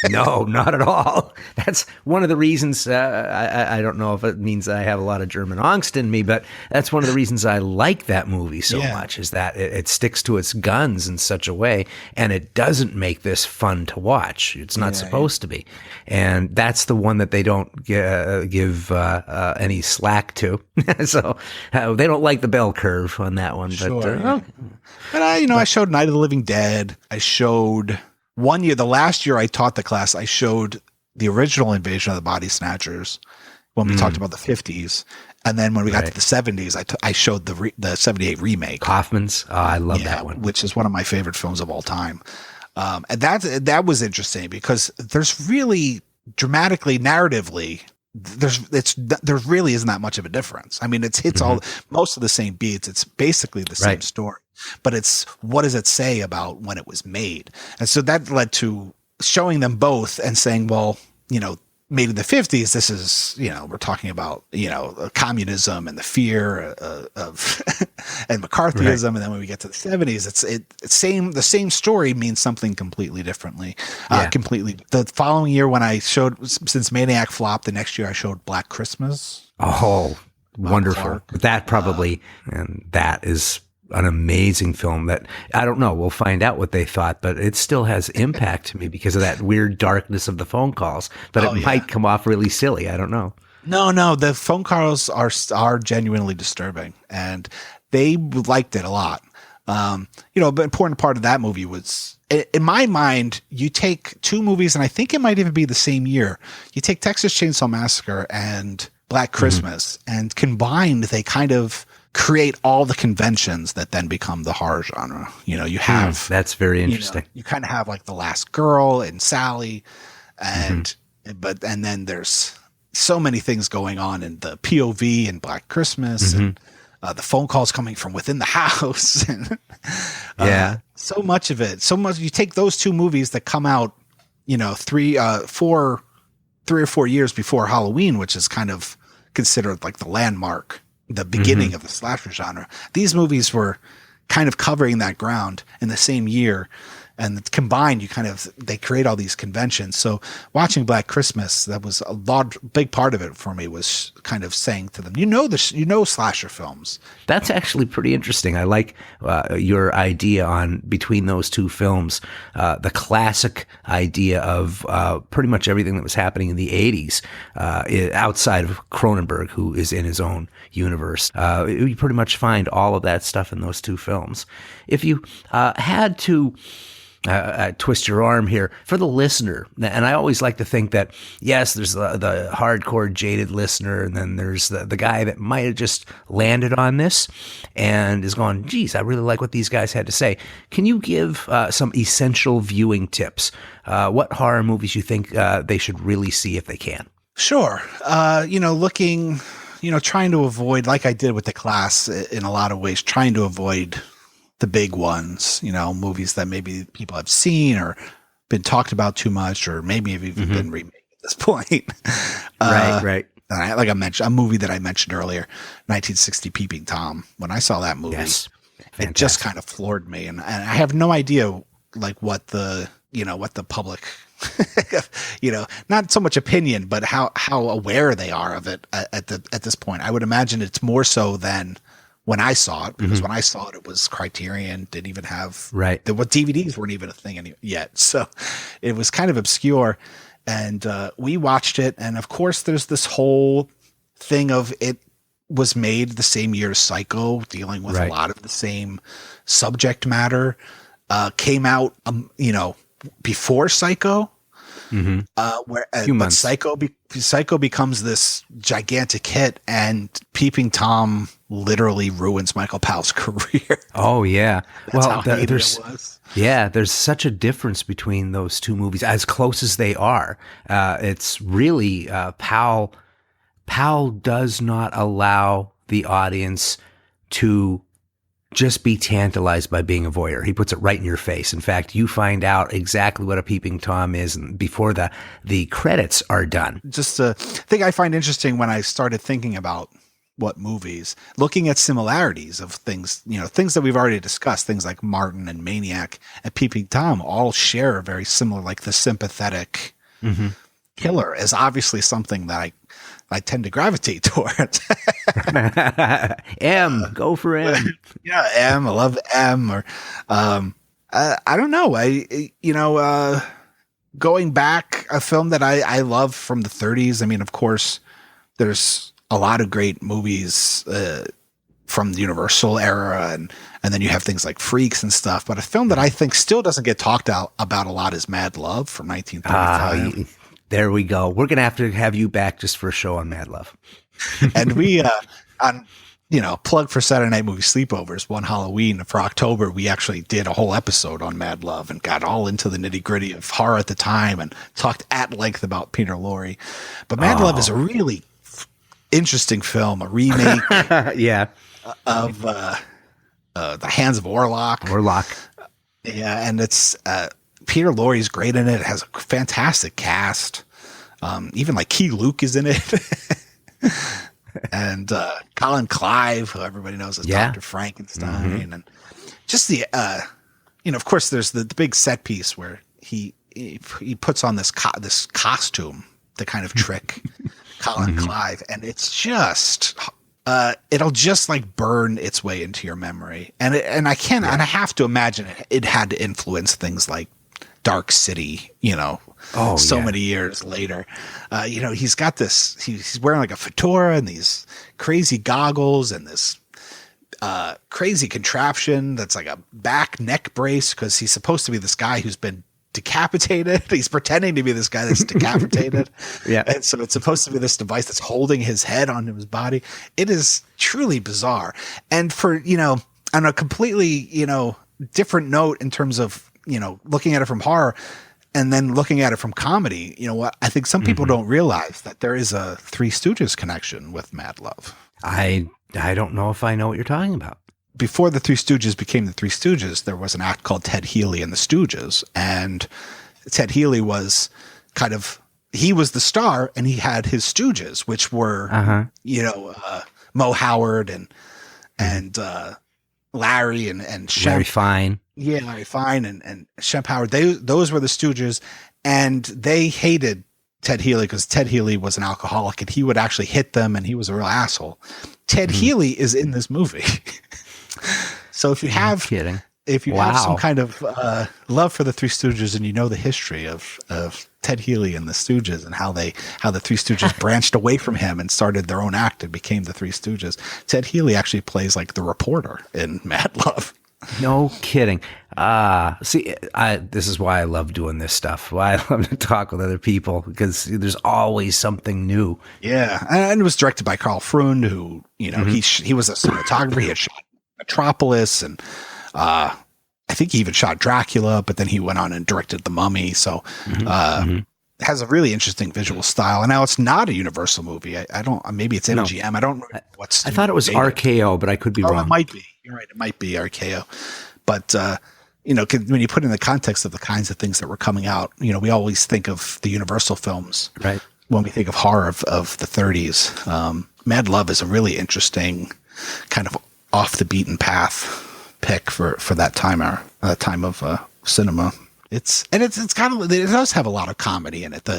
No, not at all. That's one of the reasons, I don't know if it means I have a lot of German angst in me, but that's one of the reasons I like that movie so much, is that it sticks to its guns in such a way, and it doesn't make this fun to watch. It's not supposed to be. And that's the one that they don't give any slack to. So they don't like the bell curve on that one. But I showed Night of the Living Dead. I showed... One year, the last year I taught the class, I showed the original Invasion of the Body Snatchers when we talked about the 50s. And then when we got to the 70s, I showed the 78 remake. Kaufman's. Oh, I love that one. Which is one of my favorite films of all time. And that was interesting because there's really dramatically, narratively, there really isn't that much of a difference. I mean, it hits most of the same beats. It's basically the same story. But it's, what does it say about when it was made? And so that led to showing them both and saying, well, made in the 50s, this is, we're talking about, communism and the fear of and McCarthyism. Right. And then when we get to the 70s, the same story means something completely differently. Completely. The following year when I showed, since Maniac flopped, the next year I showed Black Christmas. Oh, wonderful. That probably, and that is an amazing film that I don't know. We'll find out what they thought, but it still has impact to me because of that weird darkness of the phone calls. But it might come off really silly. I don't know. No, the phone calls are genuinely disturbing, and they liked it a lot. But important part of that movie was, in my mind, you take two movies, and I think it might even be the same year. You take Texas Chainsaw Massacre and Black Christmas, and combined, they kind of create all the conventions that then become the horror genre. You have that's very interesting. You kind of have like The Last Girl and Sally, and and then there's so many things going on in the POV and Black Christmas, and the phone calls coming from within the house, and so much of it. So much. You take those two movies that come out, 3 or 4 years before Halloween, which is kind of considered like the landmark, the beginning of the slasher genre. These movies were kind of covering that ground in the same year, and combined, they create all these conventions. So watching Black Christmas, that was big part of it for me, was kind of saying to them, slasher films. That's actually pretty interesting. I like your idea on between those two films, the classic idea of pretty much everything that was happening in the 80s outside of Cronenberg, who is in his own universe. You pretty much find all of that stuff in those two films. If you had to twist your arm here for the listener. And I always like to think that, yes, there's the hardcore jaded listener, and then there's the guy that might have just landed on this and is going, geez, I really like what these guys had to say. Can you give some essential viewing tips? What horror movies you think they should really see if they can? Sure. Looking, trying to avoid, like I did with The Class in a lot of ways, trying to avoid the big ones, movies that maybe people have seen or been talked about too much, or maybe have even been remade at this point. Right. Like I mentioned, a movie that I mentioned earlier, 1960 Peeping Tom. When I saw that movie, it just kind of floored me. And I have no idea like what the public, not so much opinion, but how aware they are of it at this point. I would imagine it's more so than when I saw it, because when I saw it, it was Criterion, didn't even have what DVDs weren't even a thing yet. So it was kind of obscure, and we watched it. And of course there's this whole thing of it was made the same year as Psycho, dealing with a lot of the same subject matter, came out, before Psycho. But Psycho becomes this gigantic hit, and Peeping Tom literally ruins Michael Powell's career. Oh yeah. That's how hated it was. Yeah, there's such a difference between those two movies, as close as they are. It's really Powell does not allow the audience to just be tantalized by being a voyeur. He puts it right in your face. In fact, you find out exactly what a Peeping Tom is before the credits are done. Just a thing I find interesting when I started thinking about what movies, looking at similarities of things, things that we've already discussed, things like Martin and Maniac and Peeping Tom all share a very similar, like the sympathetic killer is obviously something that I tend to gravitate towards. M, go for M. Yeah, M. I love M. Or I don't know. Going back, a film that I love from the 30s. I mean, of course, there's a lot of great movies from the Universal era, and then you have things like Freaks and stuff. But a film that I think still doesn't get talked about a lot is Mad Love from 1935. There we go. We're going to have you back just for a show on Mad Love. And we, plug for Saturday Night Movie Sleepovers, one Halloween for October, we actually did a whole episode on Mad Love and got all into the nitty gritty of horror at the time and talked at length about Peter Lorre. But Mad Love is a really interesting film, a remake of The Hands of Orlock. Yeah, and it's Peter Lorre's great in it. It has a fantastic cast. Even like Key Luke is in it. And Colin Clive, who everybody knows as Dr. Frankenstein. And just the, of course, there's the big set piece where he puts on this costume to kind of trick Colin Clive. And it's just... it'll just like burn its way into your memory. And I have to imagine it had to influence things like Dark City, many years later. He's got this, he's wearing like a fedora and these crazy goggles and this crazy contraption that's like a back neck brace, because he's supposed to be this guy who's been decapitated. He's pretending to be this guy that's decapitated. And so it's supposed to be this device that's holding his head onto his body. It is truly bizarre. And for, on a completely, different note in terms of, looking at it from horror and then looking at it from comedy, what I think some people don't realize that there is a Three Stooges connection with Mad Love. I don't know if I know what you're talking about. Before the Three Stooges became the Three Stooges, there was an act called Ted Healy and the Stooges. And Ted Healy was he was the star, and he had his Stooges, which were, Mo Howard and Larry and Shemp. Larry Fine. Yeah, Larry Fine and Shemp Howard. Those were the Stooges, and they hated Ted Healy because Ted Healy was an alcoholic, and he would actually hit them, and he was a real asshole. Ted Healy is in this movie. So if you have some kind of love for the Three Stooges, and you know the history of Ted Healy and the Stooges, and how the Three Stooges branched away from him and started their own act and became the Three Stooges, Ted Healy actually plays like the reporter in Mad Love. No kidding. This is why I love doing this stuff. Why I love to talk with other people, because there's always something new. Yeah. And it was directed by Carl Freund, who, he was a cinematographer. He had shot Metropolis, and I think he even shot Dracula, but then he went on and directed The Mummy. So, has a really interesting visual style. And now it's not a Universal movie. Maybe it's MGM. I don't know I thought it was RKO, but I could be wrong. It might be. You're right. It might be RKO. But, when you put in the context of the kinds of things that were coming out, we always think of the Universal films, right? When we think of horror of the 30s. Mad Love is a really interesting kind of off the beaten path pick for that time of cinema. It does have a lot of comedy in it.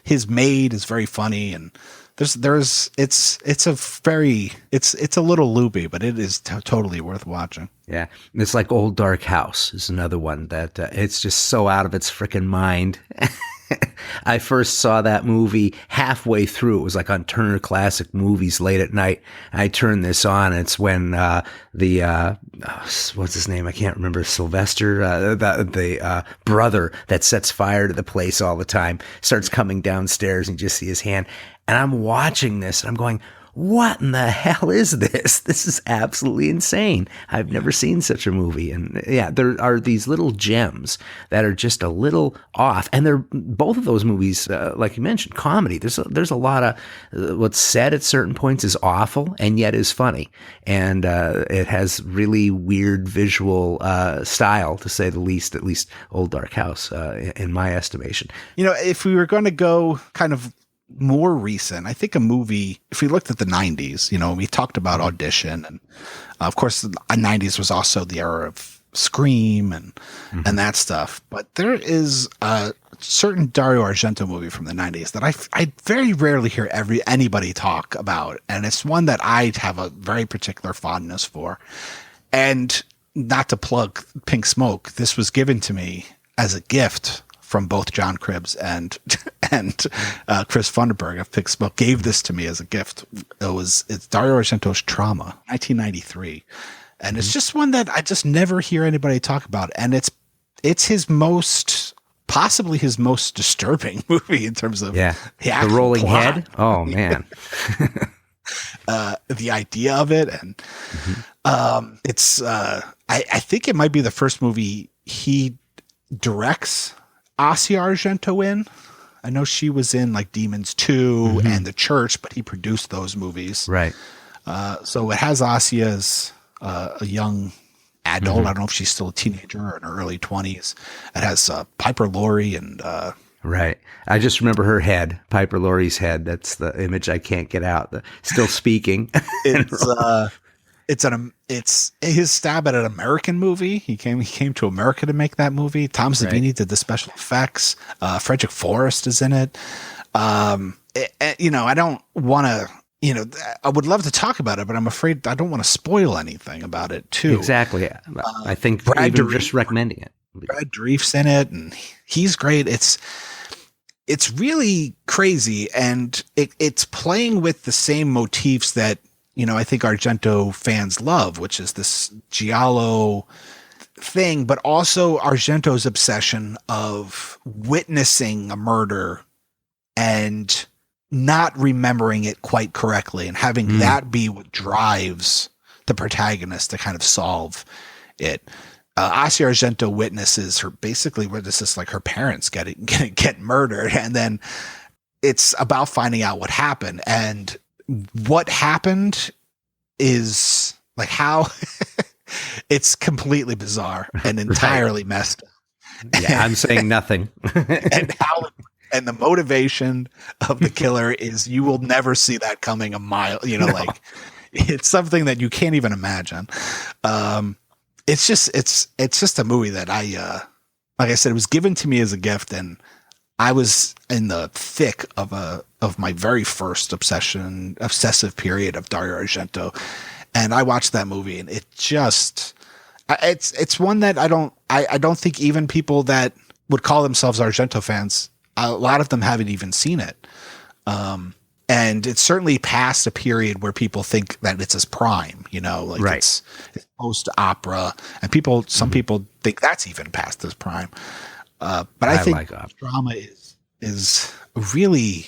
His maid is very funny, and it's a little loopy, but it is totally worth watching. Yeah. It's like Old Dark House is another one that it's just so out of its freaking mind. I first saw that movie halfway through. It was like on Turner Classic Movies late at night. I turned this on. It's when what's his name? I can't remember. Sylvester, the brother that sets fire to the place all the time, starts coming downstairs, and you just see his hand. And I'm watching this, and I'm going, what in the hell is this? This is absolutely insane. I've never seen such a movie. And yeah, there are these little gems that are just a little off. And they're both of those movies, like you mentioned, comedy. There's a lot of what's said at certain points is awful and yet is funny. And it has really weird visual style, to say the least, at least Old Dark House, in my estimation. If we were going to go kind of more recent, I think a movie, if we looked at the 90s, we talked about Audition, and of course the 90s was also the era of Scream and that stuff. But there is a certain Dario Argento movie from the 90s that I very rarely hear anybody talk about, and it's one that I have a very particular fondness for. And not to plug Pink Smoke, this was given to me as a gift from both John Cribbs and Chris Funderburg of Pink Smoke. Gave this to me as a gift. It's Dario Argento's Trauma, 1993, and it's just one that I just never hear anybody talk about, and it's possibly his most disturbing movie in terms of the rolling plot. Head. Oh man, the idea of it, and it's I think it might be the first movie he directs Asia Argento in. I know she was in like Demons 2 and The Church, but he produced those movies. Right. So it has Asia as a young adult. I don't know if she's still a teenager or in her early 20s. It has Piper Laurie and Right. I just remember her head, Piper Laurie's head. That's the image I can't get out. Still speaking. It's his stab at an American movie. He came to America to make that movie. Tom Savini did the special effects. Frederick Forrest is in it. I don't want to. I would love to talk about it, but I'm afraid I don't want to spoil anything about it too. Exactly. I think even just recommending it. Brad Dourif's in it, and he's great. It's really crazy, and it's playing with the same motifs that I think Argento fans love, which is this giallo thing, but also Argento's obsession of witnessing a murder and not remembering it quite correctly, and having that be what drives the protagonist to kind of solve it. Asia Argento witnesses like her parents get murdered, and then it's about finding out what happened, and what happened is like how it's completely bizarre and entirely messed up. Yeah, I'm saying nothing. and the motivation of the killer is you will never see that coming a mile. Like it's something that you can't even imagine. It's just a movie that like I said, it was given to me as a gift, and I was in the thick of my very first obsessive period of Dario Argento, and I watched that movie, and it's one that I don't think even people that would call themselves Argento fans, a lot of them haven't even seen it. And it's certainly past a period where people think that it's his prime, it's post opera, and some people think that's even past his prime. But I think like drama is a really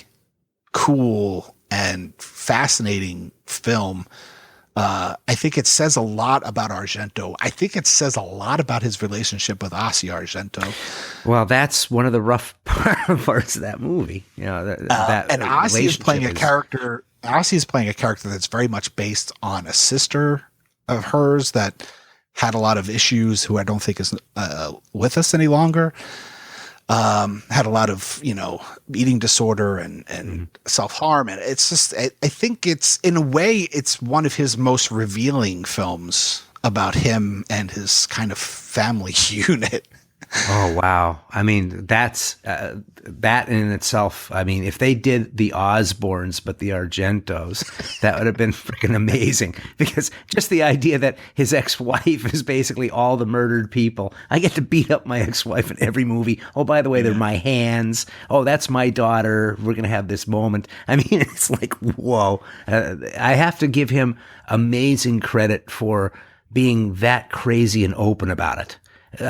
cool and fascinating film. I think it says a lot about Argento. I think it says a lot about his relationship with Asia Argento. Well, that's one of the rough parts of that movie. And Asia is playing a character. Asia is playing a character that's very much based on a sister of hers that had a lot of issues, who I don't think is with us any longer. Had a lot of, eating disorder and self-harm. And it's just, I think it's, in a way, it's one of his most revealing films about him and his kind of family unit. Oh, wow. I mean, that's that in itself. I mean, if they did the Osbournes, but the Argentos, that would have been freaking amazing, because just the idea that his ex-wife is basically all the murdered people. I get to beat up my ex-wife in every movie. Oh, by the way, they're my hands. Oh, that's my daughter. We're going to have this moment. I mean, it's like, whoa. I have to give him amazing credit for being that crazy and open about it.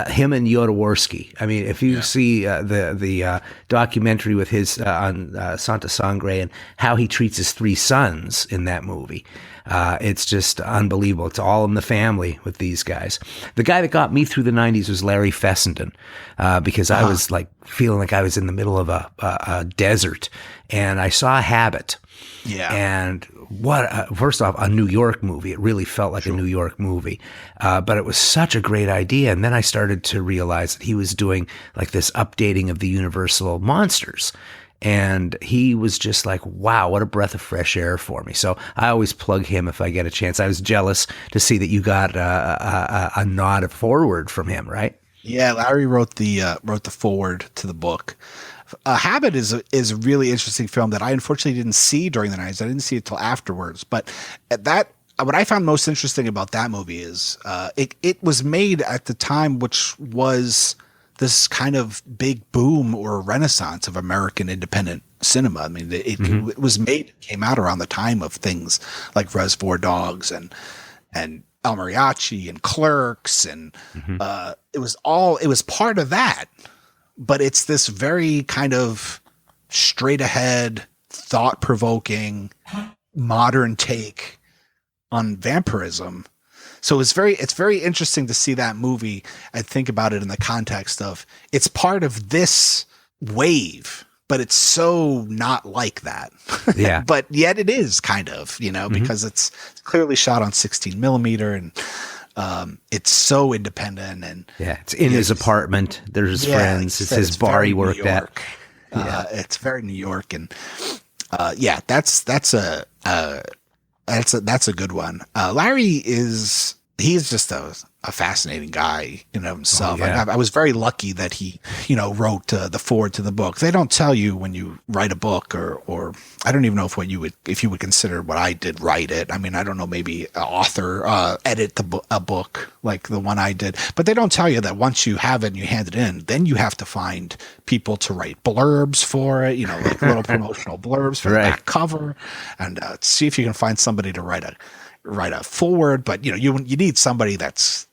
Him and Jodorowsky. I mean, if you see the documentary with his on Santa Sangre and how he treats his three sons in that movie, it's just unbelievable. It's all in the family with these guys. The guy that got me through the 90s was Larry Fessenden, because I was like feeling like I was in the middle of a desert, and I saw Habit. Yeah. And first off, a New York movie. It really felt like a New York movie. But it was such a great idea. And then I started to realize that he was doing like this updating of the Universal monsters. And he was just like, wow, what a breath of fresh air for me. So I always plug him if I get a chance. I was jealous to see that you got a nod forward from him, right? Yeah, Larry wrote the forward to the book. Habit is a really interesting film that I unfortunately didn't see during the 90s. I didn't see it till afterwards. But what I found most interesting about that movie is it was made at the time, which was this kind of big boom or renaissance of American independent cinema. I mean, it was made, it came out around the time of things like Reservoir Dogs and El Mariachi and Clerks, and it was part of that. But it's this very kind of straight ahead, thought provoking, modern take on vampirism. So it's very interesting to see that movie and think about it in the context of it's part of this wave, but it's so not like that. Yeah. But yet it is kind of, because it's clearly shot on 16 millimeter and it's so independent, and it's in his apartment. There's his friends. It's his bar he worked at. It's very New York, and that's a good one. Larry he's just a fascinating guy in himself. Oh, yeah. I was very lucky that he, wrote the foreword to the book. They don't tell you when you write a book, or I don't even know if you would consider what I did write it. I mean, I don't know, maybe an author edit a book like the one I did, but they don't tell you that once you have it and you hand it in, then you have to find people to write blurbs for it, like little promotional blurbs for the back cover, and see if you can find somebody to write a forward. But you need somebody that's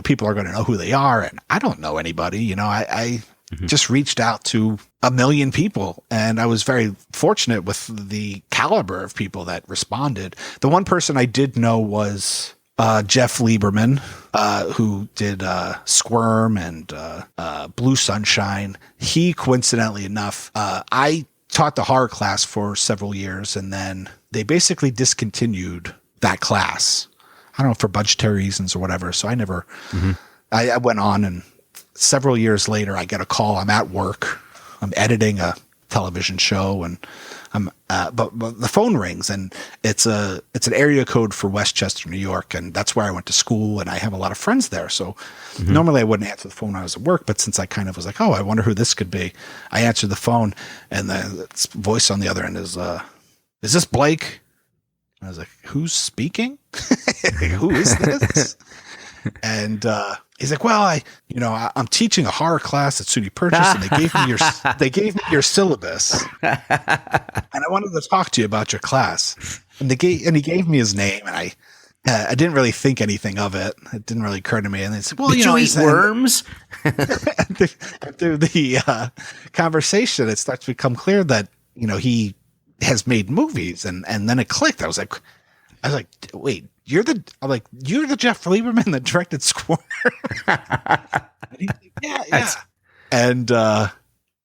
people are going to know who they are, and I don't know anybody. I just reached out to a million people, and I was very fortunate with the caliber of people that responded. The one person I did know was Jeff Lieberman, who did Squirm and Blue Sunshine. He, coincidentally enough, I taught the horror class for several years, and then they basically discontinued that class. I don't know, for budgetary reasons or whatever. So I never, I went on, and several years later, I get a call. I'm at work. I'm editing a television show, and but the phone rings, and it's an area code for Westchester, New York. And that's where I went to school, and I have a lot of friends there. So normally I wouldn't answer the phone when I was at work, but since I kind of was like, oh, I wonder who this could be, I answered the phone, and the voice on the other end is this Blake? I was like, who's speaking? Who is this? And he's like, well, I'm teaching a horror class at SUNY Purchase, and they gave me your syllabus, and I wanted to talk to you about your class. And he gave me his name, and I didn't really think anything of it. It didn't really occur to me. And they said, well, Did you eat worms? Through the conversation, it starts to become clear that he has made movies, and then it clicked. I was like, wait, you're the Jeff Lieberman that directed Squirm? Yeah. And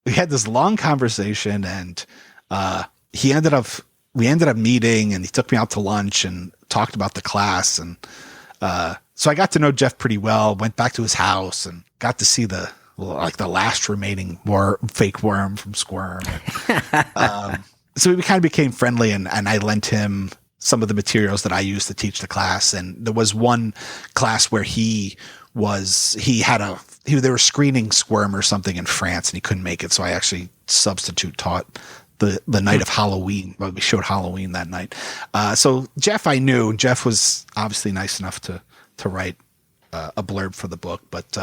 we had this long conversation, and we ended up meeting, and he took me out to lunch and talked about the class, and so I got to know Jeff pretty well. Went back to his house and got to see the last remaining fake worm from Squirm. So we kind of became friendly, and I lent him some of the materials that I used to teach the class. And there was one class where they were screening Squirm or something in France, and he couldn't make it. So I actually substitute taught the night of Halloween. Well, we showed Halloween that night. So Jeff, I knew. Jeff was obviously nice enough to write a blurb for the book, but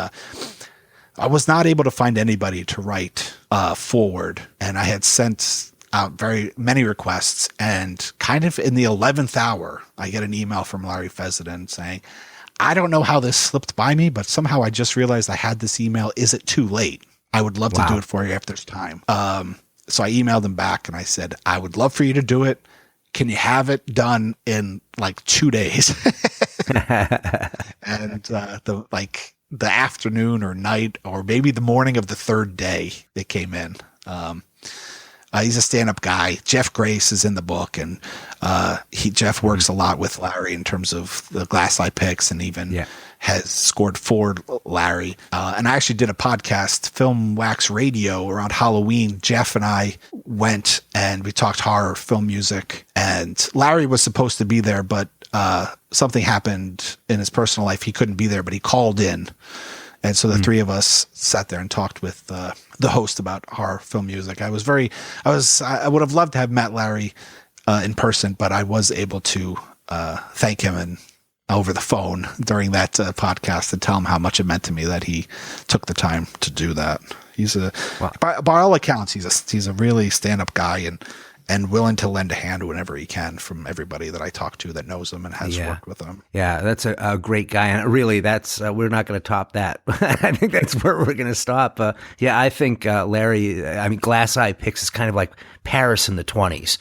I was not able to find anybody to write forward, and I had sent out very many requests, and kind of in the 11th hour, I get an email from Larry Fessenden saying, I don't know how this slipped by me, but somehow I just realized I had this email. Is it too late? I would love to do it for you if there's time. So I emailed him back, and I said, I would love for you to do it. Can you have it done in like 2 days? And the afternoon or night, or maybe the morning of the third day, they came in. He's a stand-up guy. Jeff Grace is in the book, and Jeff works a lot with Larry in terms of the glass eye picks, and even has scored for Larry. And I actually did a podcast, Film Wax Radio, around Halloween. Jeff and I went and we talked horror, film music, and Larry was supposed to be there, but something happened in his personal life. He couldn't be there, but he called in. And so the three of us sat there and talked with the host about horror film music. I would have loved to have met Larry in person, but I was able to thank him over the phone during that podcast and tell him how much it meant to me that he took the time to do that. By all accounts, he's a really stand-up guy and willing to lend a hand whenever he can, from everybody that I talk to that knows him and has worked with him. Yeah, that's a great guy. And really, that's we're not going to top that. I think that's where we're going to stop. I think Larry, Glass Eye Picks is kind of like Paris in the 20s.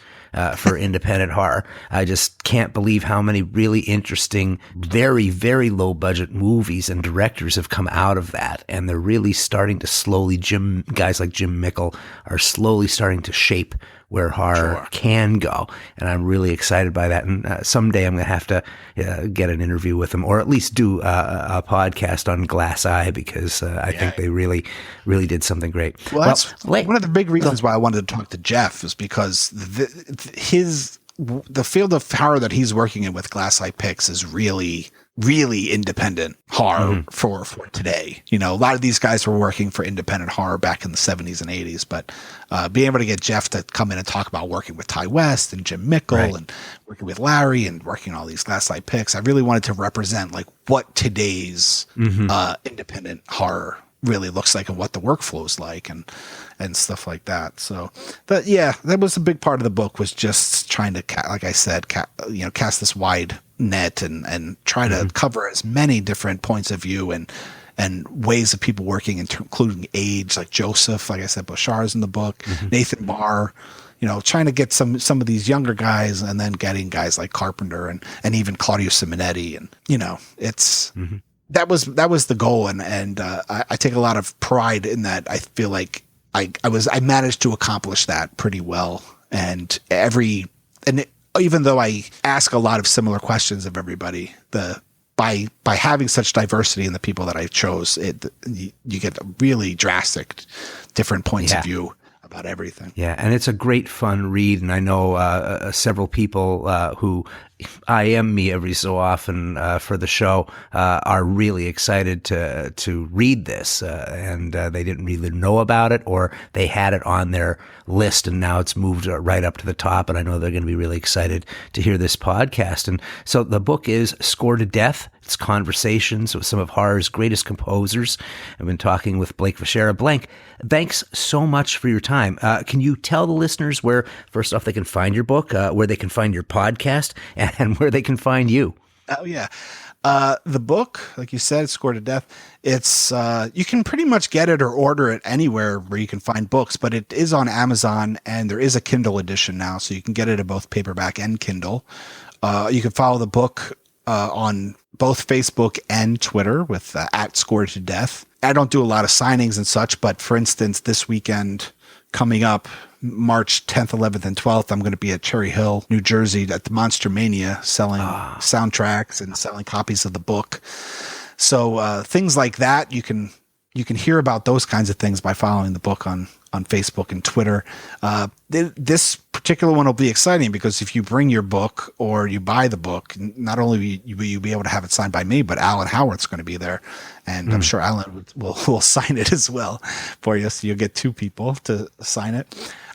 for independent horror. I just can't believe how many really interesting, very, very low budget movies and directors have come out of that. And they're really starting to slowly, guys like Jim Mickle are slowly starting to shape where horror can go. And I'm really excited by that. And someday I'm going to have to get an interview with them, or at least do a podcast on Glass Eye, because I think they really, really did something great. Well, that's one of the big reasons why I wanted to talk to Jeff, is because the field of horror that he's working in with Glass Eye Picks is really, really independent horror for today. You know, a lot of these guys were working for independent horror back in the 70s and 80s, but being able to get Jeff to come in and talk about working with Ty West and Jim Mickle and working with Larry and working on all these Glass Eye Picks, I really wanted to represent like what today's independent horror really looks like and what the workflow is like and stuff like that. So, but yeah, that was a big part of the book, was just trying to, like I said, cast this wide net and try to cover as many different points of view and ways of people working, including age, like Joseph, like I said, Bouchard's in the book, Nathan Barr, you know, trying to get some of these younger guys, and then getting guys like Carpenter and even Claudio Simonetti. And, you know, it's, that was the goal. And I take a lot of pride in that. I feel like I managed to accomplish that pretty well. And even though I ask a lot of similar questions of everybody, by having such diversity in the people that I chose, you get really drastic different points of view about everything. Yeah, and it's a great fun read, and I know several people who IM me every so often for the show are really excited to read this, and they didn't really know about it, or they had it on their list and now it's moved right up to the top, and I know they're going to be really excited to hear this podcast. And so the book is Score to Death. It's conversations with some of horror's greatest composers. I've been talking with Blake Fichera. Blank, thanks so much for your time. Can you tell the listeners where, first off, they can find your book, where they can find your podcast, and where they can find you? Oh, yeah. The book, like you said, Score to Death, it's you can pretty much get it or order it anywhere where you can find books, but it is on Amazon, and there is a Kindle edition now, so you can get it in both paperback and Kindle. You can follow the book on both Facebook and Twitter with at Score to Death. I don't do a lot of signings and such, but for instance, this weekend coming up, March 10th, 11th, and 12th, I'm going to be at Cherry Hill, New Jersey at the Monster Mania, selling soundtracks and selling copies of the book. So things like that, you can hear about those kinds of things by following the book on Facebook and Twitter. This particular one will be exciting because if you bring your book or you buy the book, not only will you be able to have it signed by me, but Alan Howard's going to be there. And I'm sure Alan will sign it as well for you. So you'll get two people to sign it.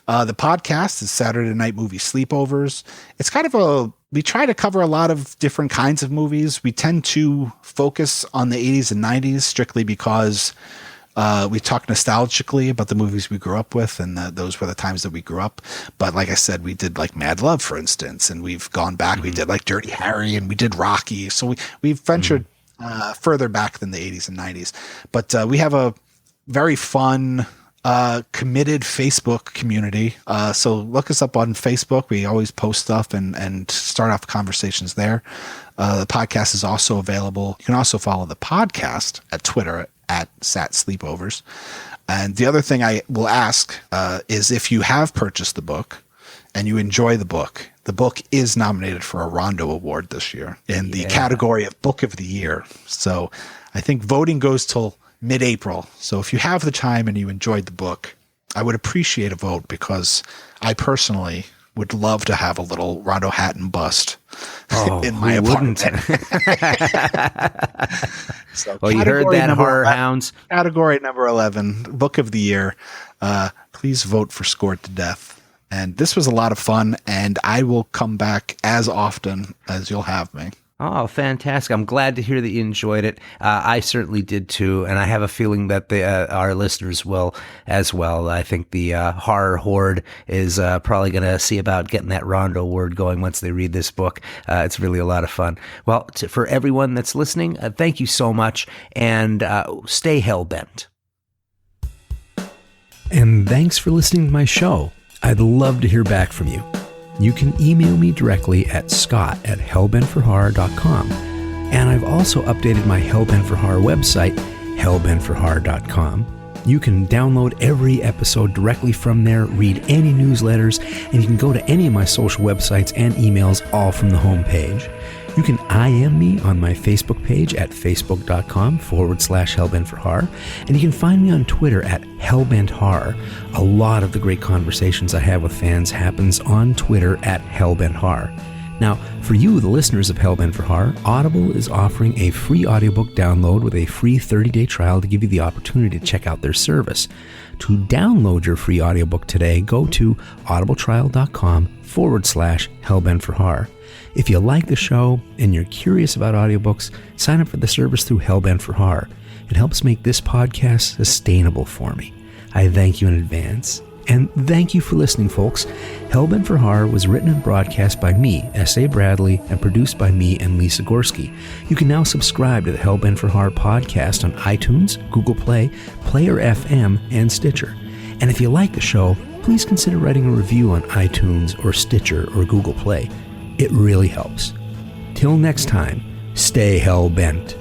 The podcast is Saturday Night Movie Sleepovers. It's kind of we try to cover a lot of different kinds of movies. We tend to focus on the 80s and 90s strictly because we talk nostalgically about the movies we grew up with, and those were the times that we grew up. But like I said, we did like Mad Love, for instance, and we've gone back. We did like Dirty Harry, and we did Rocky. So we've ventured further back than the 80s and 90s. But we have a very fun, committed Facebook community. So look us up on Facebook. We always post stuff and start off conversations there. The podcast is also available. You can also follow the podcast at Twitter at Sat Sleepovers. And the other thing I will ask is if you have purchased the book and you enjoy the book is nominated for a Rondo Award this year in the category of Book of the Year. So I think voting goes till mid-April. So if you have the time and you enjoyed the book, I would appreciate a vote, because I personally would love to have a little Rondo Hatton bust in my apartment. So well, you heard that, Horror Hounds. Category number 11, Book of the Year. Please vote for Score to Death. And this was a lot of fun, and I will come back as often as you'll have me. Oh, fantastic. I'm glad to hear that you enjoyed it. I certainly did too, and I have a feeling that our listeners will as well. I think the Horror Horde is probably going to see about getting that Rondo Award going once they read this book. It's really a lot of fun. Well, for everyone that's listening, thank you so much, and stay hellbent. And thanks for listening to my show. I'd love to hear back from you. you can email me directly at scott@hellbentforhorror.com. And I've also updated my Hellbent for Horror website, hellbentforhorror.com. You can download every episode directly from there, read any newsletters, and you can go to any of my social websites and emails all from the homepage. You can IM me on my Facebook page at facebook.com/hellbentforhorror, and you can find me on Twitter at hellbenthorror. A lot of the great conversations I have with fans happens on Twitter at hellbenthorror. Now, for you, the listeners of Hellbent for Horror, Audible is offering a free audiobook download with a free 30-day trial to give you the opportunity to check out their service. To download your free audiobook today, go to audibletrial.com/hellbentforhorror. If you like the show and you're curious about audiobooks, sign up for the service through Hellbent for Horror. It helps make this podcast sustainable for me. I thank you in advance. And thank you for listening, folks. Hellbent for Horror was written and broadcast by me, S.A. Bradley, and produced by me and Lisa Gorski. You can now subscribe to the Hellbent for Horror podcast on iTunes, Google Play, Player FM, and Stitcher. And if you like the show, please consider writing a review on iTunes or Stitcher or Google Play. It really helps. Till next time, stay hellbent.